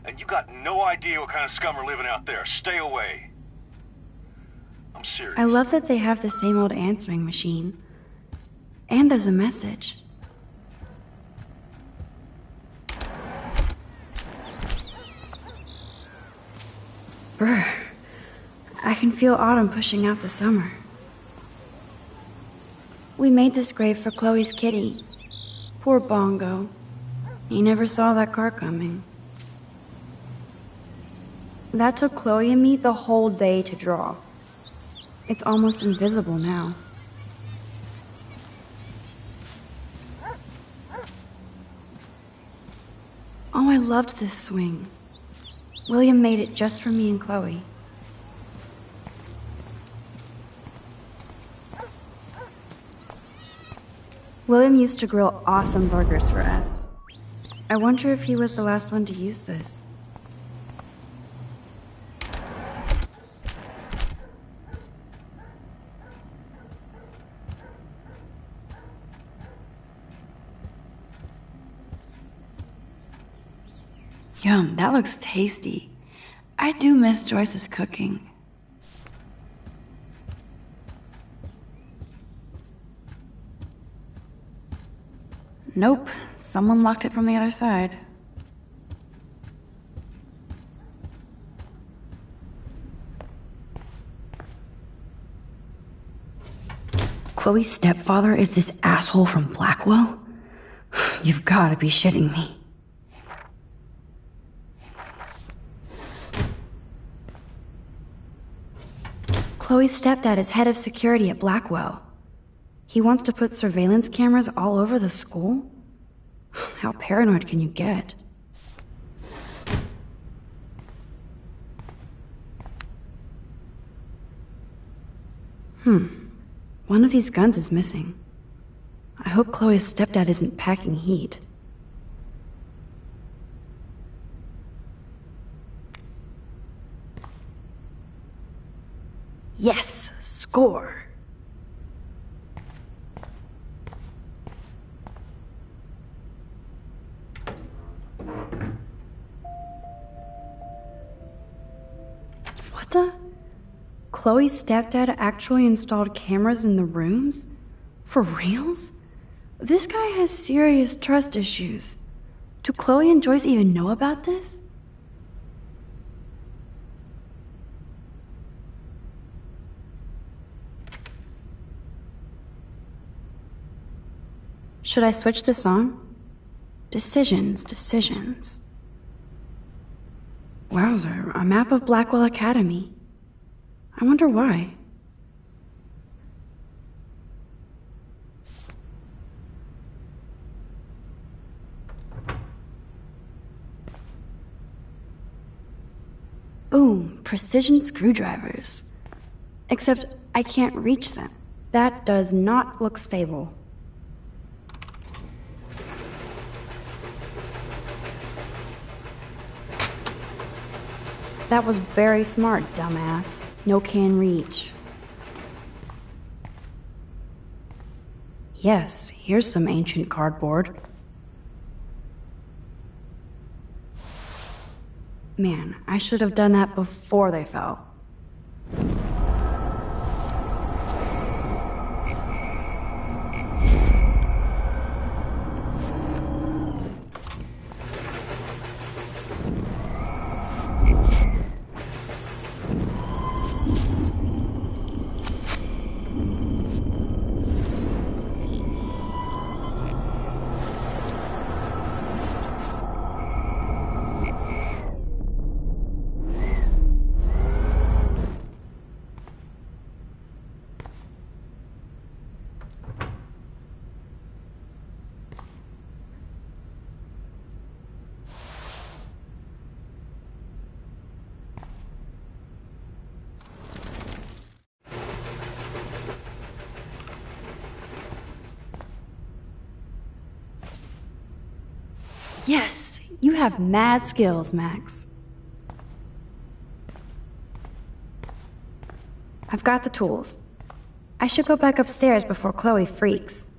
And you got no idea what kind of scum are living out there. Stay away. I'm serious. I love that they have the same old answering machine. And there's a message. Brr. I can feel autumn pushing out the summer. We made this grave for Chloe's kitty. Poor Bongo. He never saw that car coming. That took Chloe and me the whole day to draw. It's almost invisible now. Oh, I loved this swing. William made it just for me and Chloe. William used to grill awesome burgers for us. I wonder if he was the last one to use this. Yum, that looks tasty. I do miss Joyce's cooking. Nope, someone locked it from the other side. Chloe's stepfather is this asshole from Blackwell? You've gotta be shitting me. Chloe's stepdad is head of security at Blackwell. He wants to put surveillance cameras all over the school? How paranoid can you get? One of these guns is missing. I hope Chloe's stepdad isn't packing heat. Yes, score. What the? Chloe's stepdad actually installed cameras in the rooms? For reals? This guy has serious trust issues. Do Chloe and Joyce even know about this? Should I switch this on? Decisions, decisions. Wowzer, a map of Blackwell Academy. I wonder why. Boom, precision screwdrivers. Except I can't reach them. That does not look stable. That was very smart, dumbass. No can reach. Yes, here's some ancient cardboard. Man, I should have done that before they fell. Yes, you have mad skills, Max. I've got the tools. I should go back upstairs before Chloe freaks.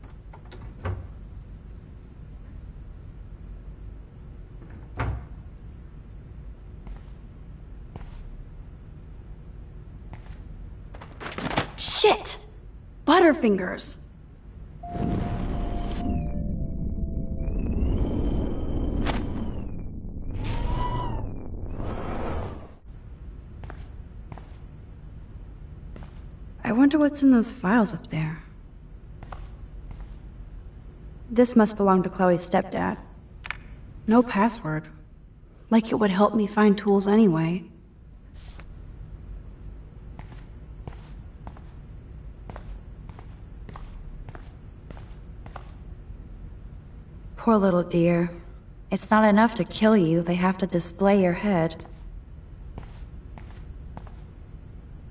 Shit! Butterfingers! I wonder what's in those files up there. This must belong to Chloe's stepdad. No password. Like it would help me find tools anyway. Poor little dear. It's not enough to kill you, they have to display your head.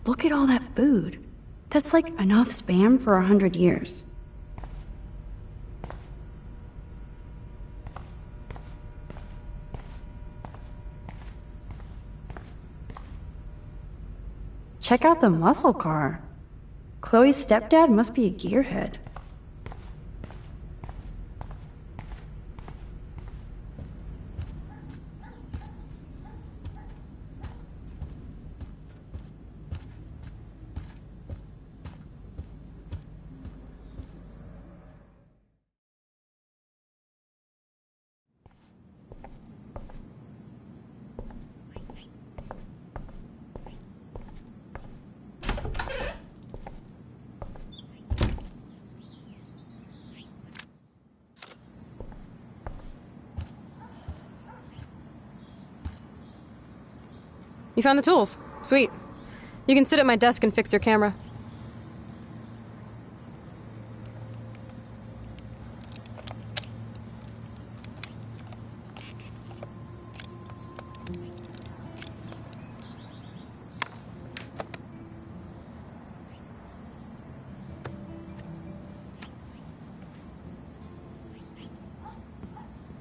Look at all that food. That's like enough spam for 100 years. Check out the muscle car. Chloe's stepdad must be a gearhead. You found the tools. Sweet. You can sit at my desk and fix your camera.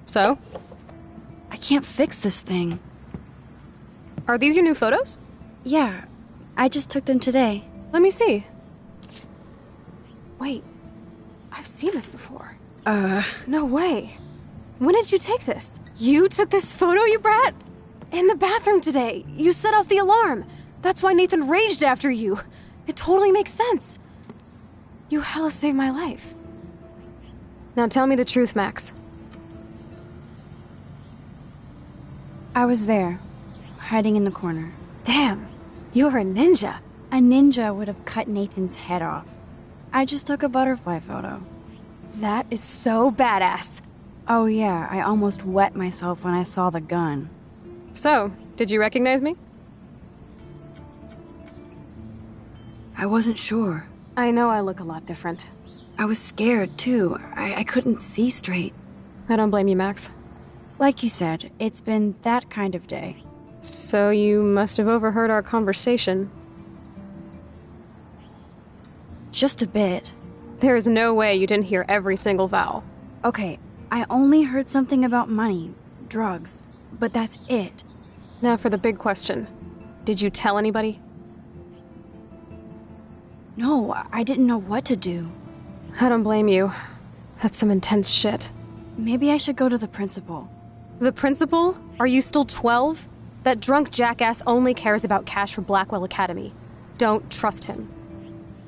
So? I can't fix this thing. Are these your new photos? Yeah, I just took them today. Let me see. Wait, I've seen this before. No way. When did you take this? You took this photo, you brat? In the bathroom today. You set off the alarm. That's why Nathan raged after you. It totally makes sense. You hella saved my life. Now tell me the truth, Max. I was there, hiding in the corner. Damn, you're a ninja. A ninja would have cut Nathan's head off. I just took a butterfly photo. That is so badass. Oh yeah, I almost wet myself when I saw the gun. So, did you recognize me? I wasn't sure. I know I look a lot different. I was scared too. I couldn't see straight. I don't blame you, Max. Like you said, it's been that kind of day. So you must have overheard our conversation. Just a bit. There is no way you didn't hear every single vowel. Okay, I only heard something about money, drugs, but that's it. Now for the big question. Did you tell anybody? No, I didn't know what to do. I don't blame you. That's some intense shit. Maybe I should go to the principal. The principal? Are you still 12? That drunk jackass only cares about cash for Blackwell Academy. Don't trust him.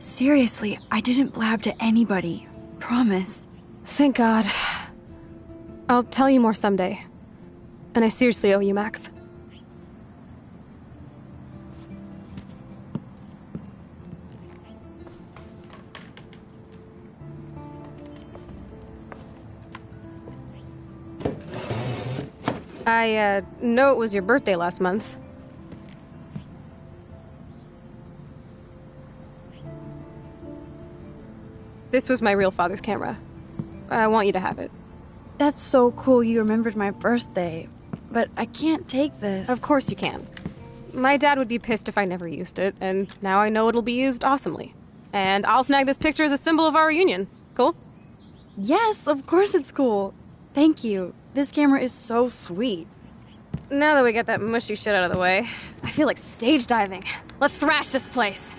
Seriously, I didn't blab to anybody. Promise. Thank God. I'll tell you more someday. And I seriously owe you, Max. I know it was your birthday last month. This was my real father's camera. I want you to have it. That's so cool you remembered my birthday. But I can't take this. Of course you can. My dad would be pissed if I never used it, and now I know it'll be used awesomely. And I'll snag this picture as a symbol of our reunion. Cool? Yes, of course it's cool. Thank you. This camera is so sweet. Now that we got that mushy shit out of the way, I feel like stage diving. Let's thrash this place.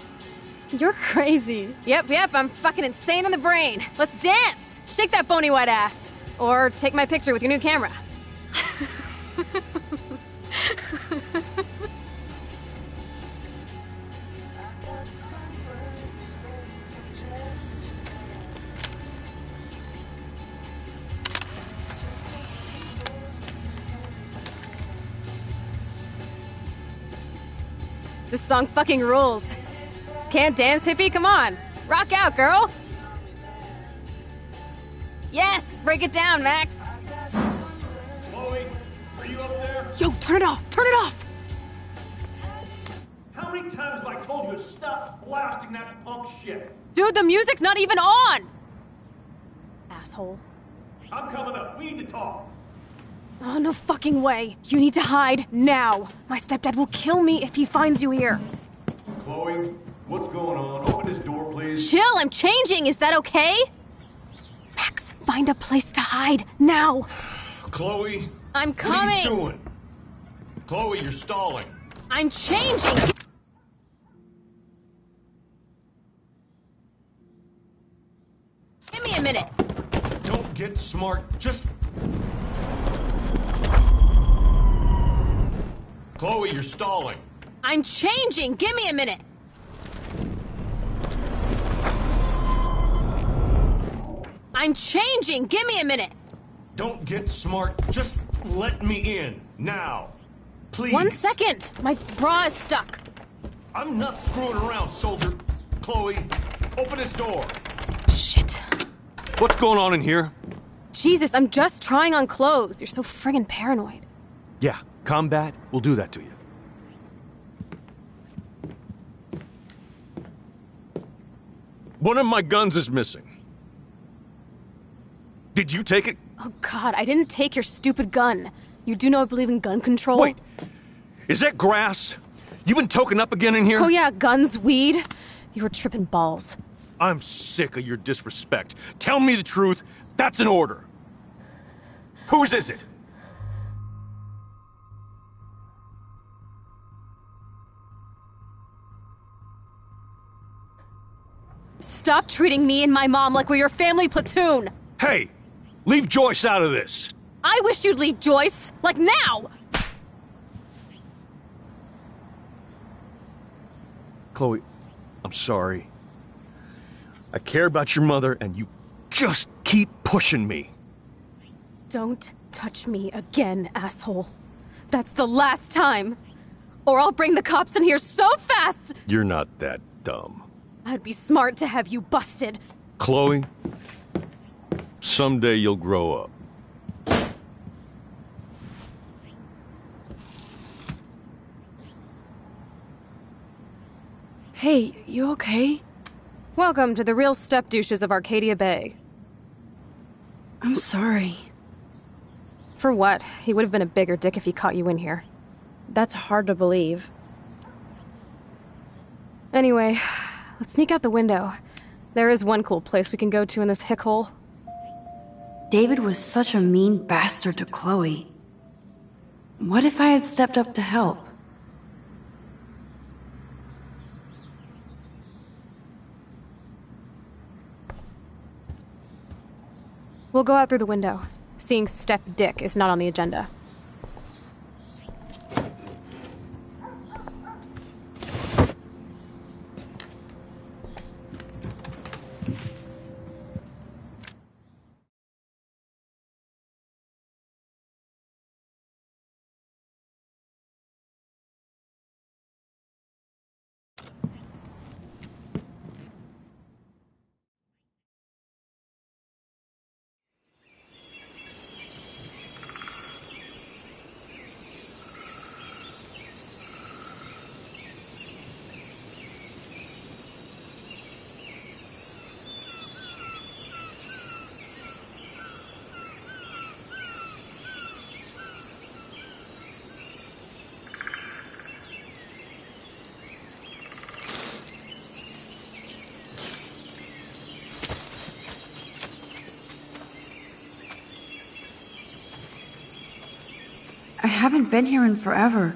You're crazy. Yep, I'm fucking insane in the brain. Let's dance! Shake that bony white ass. Or take my picture with your new camera. This song fucking rules. Can't dance, hippie? Come on. Rock out, girl. Yes! Break it down, Max. Chloe, are you up there? Yo, turn it off! Turn it off! How many times have I told you to stop blasting that punk shit? Dude, the music's not even on! Asshole. I'm coming up. We need to talk. Oh, no fucking way. You need to hide now. My stepdad will kill me if he finds you here. Chloe, what's going on? Open this door, please. Chill, I'm changing. Is that okay? Max, find a place to hide now. Chloe, I'm coming. What are you doing? Chloe, you're stalling. I'm changing. Give me a minute. Don't get smart. Just... Chloe, you're stalling. I'm changing. Give me a minute. I'm changing. Give me a minute. Don't get smart. Just let me in. Now. Please. 1 second. My bra is stuck. I'm not screwing around, soldier. Chloe, open this door. Shit. What's going on in here? Jesus, I'm just trying on clothes. You're so friggin' paranoid. Yeah, combat will do that to you. One of my guns is missing. Did you take it? Oh God, I didn't take your stupid gun. You do know I believe in gun control? Wait, is that grass? You been token up again in here? Oh yeah, guns, weed. You were tripping balls. I'm sick of your disrespect. Tell me the truth. That's an order. Whose is it? Stop treating me and my mom like we're your family platoon! Hey, leave Joyce out of this. I wish you'd leave Joyce, like now! Chloe, I'm sorry. I care about your mother, and you just keep pushing me. Don't touch me again, asshole. That's the last time. Or I'll bring the cops in here so fast! You're not that dumb. I'd be smart to have you busted. Chloe, someday you'll grow up. Hey, you okay? Welcome to the real step douches of Arcadia Bay. I'm sorry. For what? He would have been a bigger dick if he caught you in here. That's hard to believe. Anyway, let's sneak out the window. There is one cool place we can go to in this hick hole. David was such a mean bastard to Chloe. What if I had stepped up to help? We'll go out through the window. Seeing Step Dick is not on the agenda. I haven't been here in forever.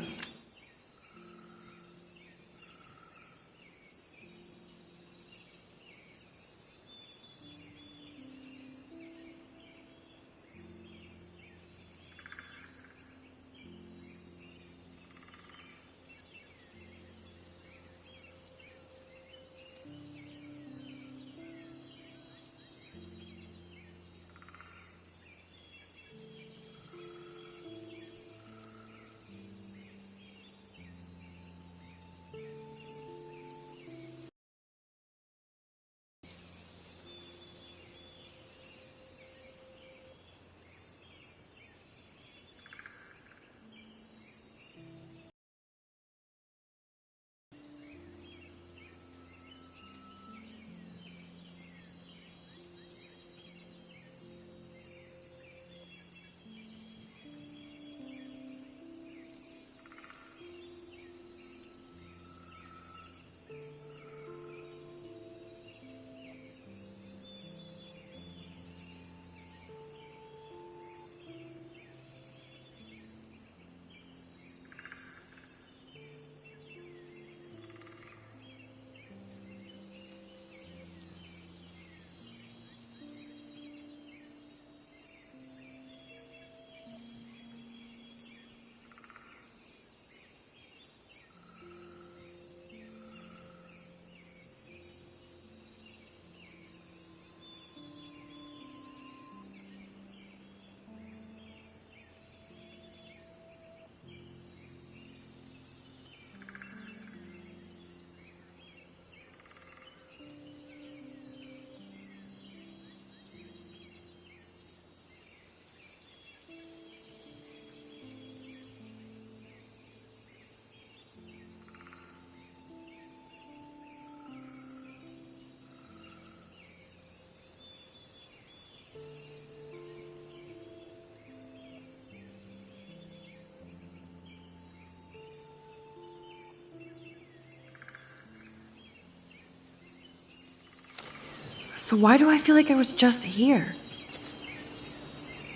So why do I feel like I was just here?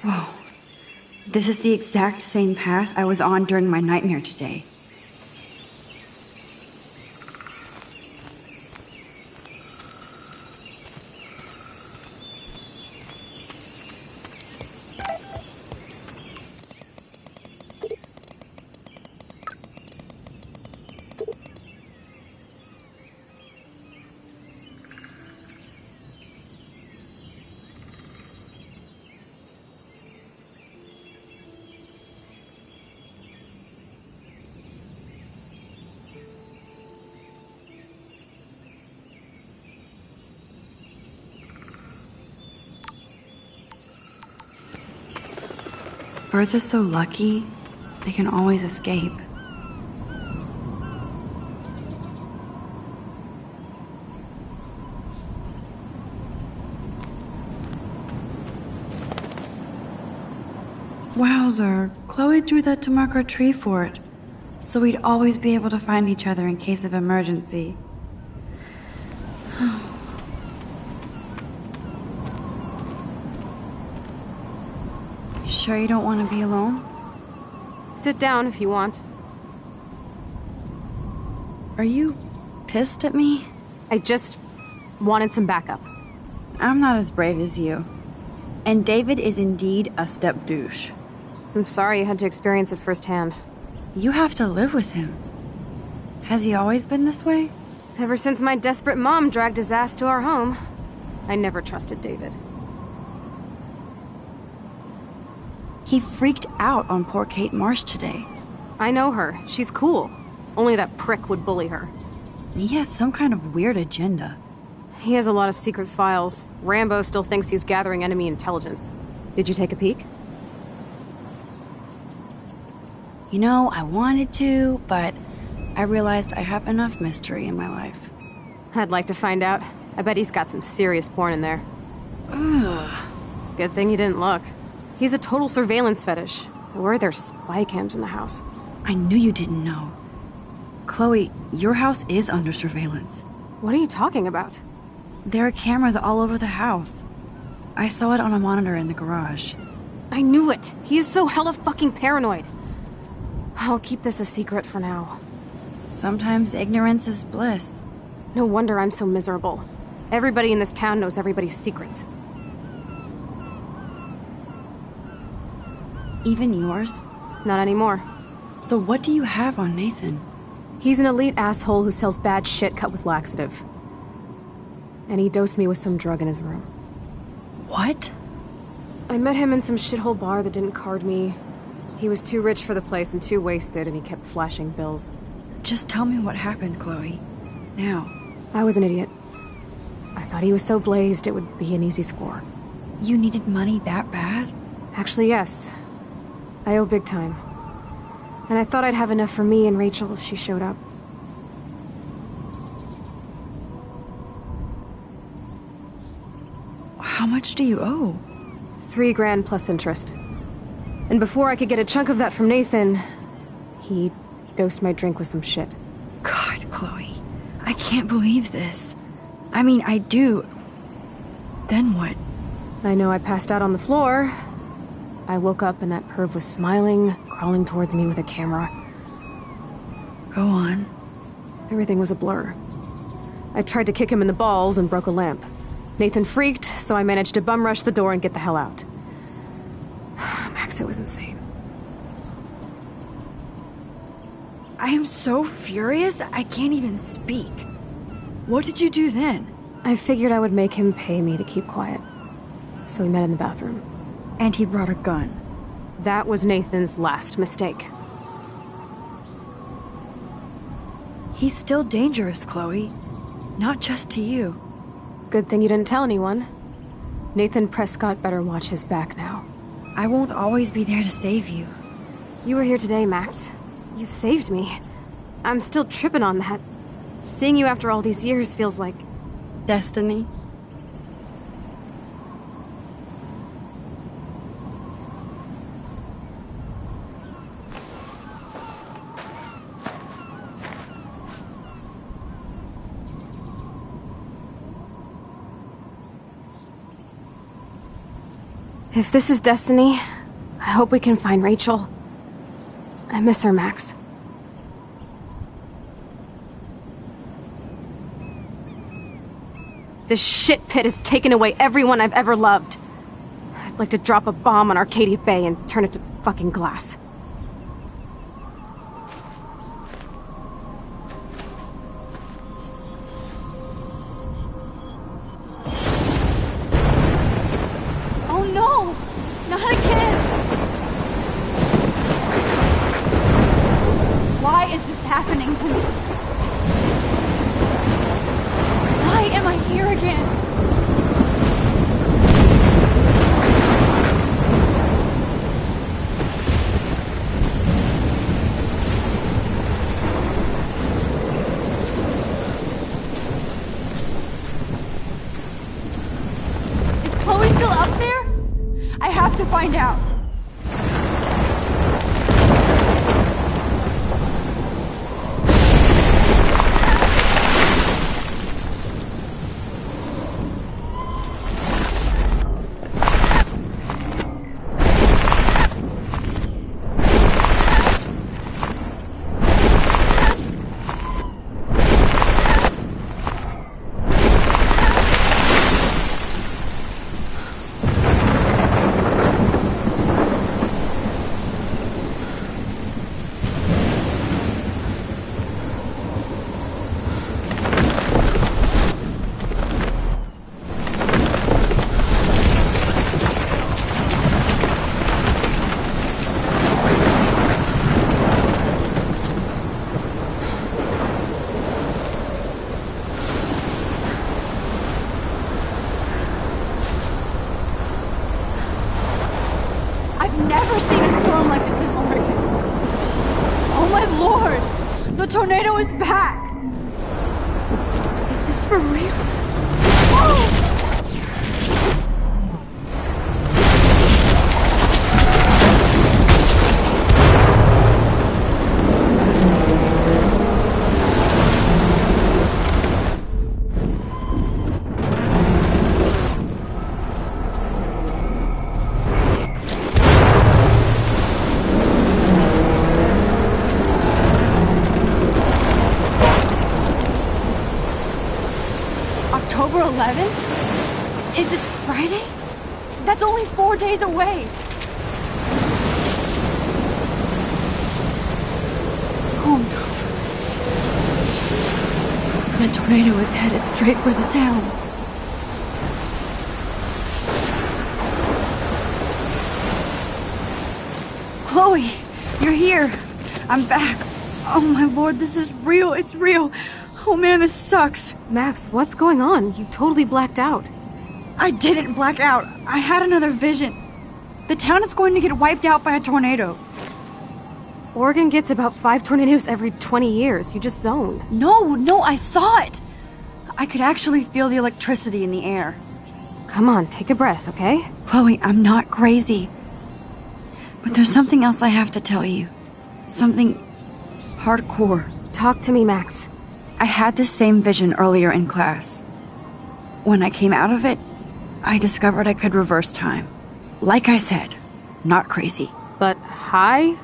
Whoa. This is the exact same path I was on during my nightmare today. Birds are so lucky, they can always escape. Wowzer, Chloe drew that to mark our tree fort, so we'd always be able to find each other in case of emergency. Sure you don't want to be alone? Sit down if you want. Are you pissed at me? I just wanted some backup. I'm not as brave as you. And David is indeed a step douche. I'm sorry you had to experience it firsthand. You have to live with him. Has he always been this way? Ever since my desperate mom dragged his ass to our home, I never trusted David. He freaked out on poor Kate Marsh today. I know her. She's cool. Only that prick would bully her. He has some kind of weird agenda. He has a lot of secret files. Rambo still thinks he's gathering enemy intelligence. Did you take a peek? You know, I wanted to, but I realized I have enough mystery in my life. I'd like to find out. I bet he's got some serious porn in there. Ugh. Good thing you didn't look. He's a total surveillance fetish. Where are there spy cams in the house? I knew you didn't know. Chloe, your house is under surveillance. What are you talking about? There are cameras all over the house. I saw it on a monitor in the garage. I knew it! He is so hella fucking paranoid. I'll keep this a secret for now. Sometimes ignorance is bliss. No wonder I'm so miserable. Everybody in this town knows everybody's secrets. Even yours? Not anymore. So what do you have on Nathan? He's an elite asshole who sells bad shit cut with laxative. And he dosed me with some drug in his room. What? I met him in some shithole bar that didn't card me. He was too rich for the place and too wasted, and he kept flashing bills. Just tell me what happened, Chloe. Now. I was an idiot. I thought he was so blazed it would be an easy score. You needed money that bad? Actually, yes. I owe big time. And I thought I'd have enough for me and Rachel if she showed up. How much do you owe? $3 grand plus interest. And before I could get a chunk of that from Nathan, he dosed my drink with some shit. God, Chloe. I can't believe this. I mean, I do. Then what? I know I passed out on the floor. I woke up and that perv was smiling, crawling towards me with a camera. Go on. Everything was a blur. I tried to kick him in the balls and broke a lamp. Nathan freaked, so I managed to bum rush the door and get the hell out. Max, it was insane. I am so furious, I can't even speak. What did you do then? I figured I would make him pay me to keep quiet. So we met in the bathroom. And he brought a gun. That was Nathan's last mistake. He's still dangerous, Chloe. Not just to you. Good thing you didn't tell anyone. Nathan Prescott better watch his back now. I won't always be there to save you. You were here today, Max. You saved me. I'm still tripping on that. Seeing you after all these years feels like... destiny. If this is destiny, I hope we can find Rachel. I miss her, Max. This shit pit has taken away everyone I've ever loved. I'd like to drop a bomb on Arcadia Bay and turn it to fucking glass. Oh no! Not again! Why is this happening to me? Why am I here again? Is Chloe still up there? I have to find out. never seen a storm like this in Oregon. Oh my lord! The tornado is back! Is this for real? Oh! October 11th? Is this Friday? That's only 4 days away. Oh no. The tornado is headed straight for the town. Chloe, you're here. I'm back. Oh my lord, this is real. It's real. Oh man, this sucks. Max, what's going on? You totally blacked out. I didn't black out. I had another vision. The town is going to get wiped out by a tornado. Oregon gets about 5 tornadoes every 20 years. You just zoned. No, I saw it. I could actually feel the electricity in the air. Come on, take a breath, okay? Chloe, I'm not crazy. But there's something else I have to tell you. Something hardcore. Talk to me, Max. I had this same vision earlier in class. When I came out of it, I discovered I could reverse time. Like I said, not crazy. But high,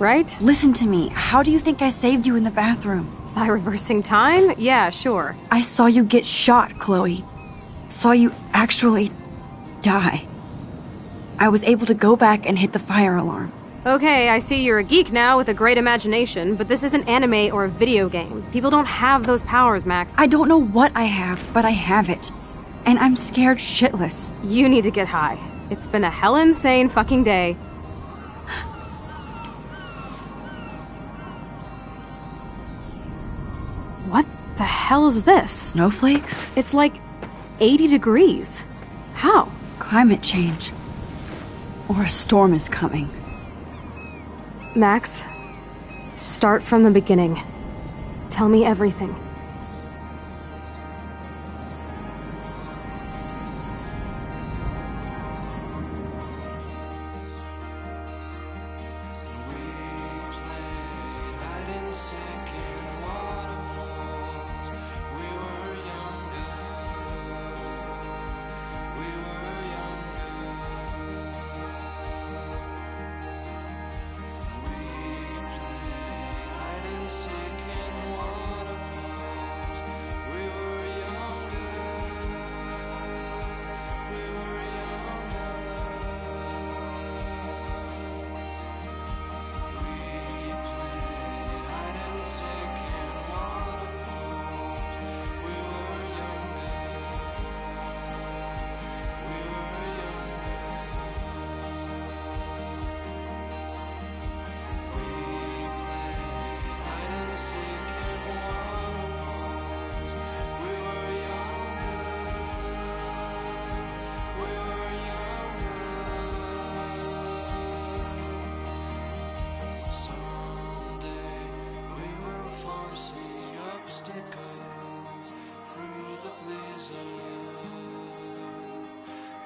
right? Listen to me. How do you think I saved you in the bathroom? By reversing time? Yeah, sure. I saw you get shot, Chloe. Saw you actually die. I was able to go back and hit the fire alarm. Okay, I see you're a geek now with a great imagination, but this isn't anime or a video game. People don't have those powers, Max. I don't know what I have, but I have it. And I'm scared shitless. You need to get high. It's been a hell insane fucking day. What the hell is this? Snowflakes? It's like 80 degrees. How? Climate change. Or a storm is coming. Max, start from the beginning. Tell me everything.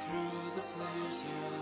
Through the blizzard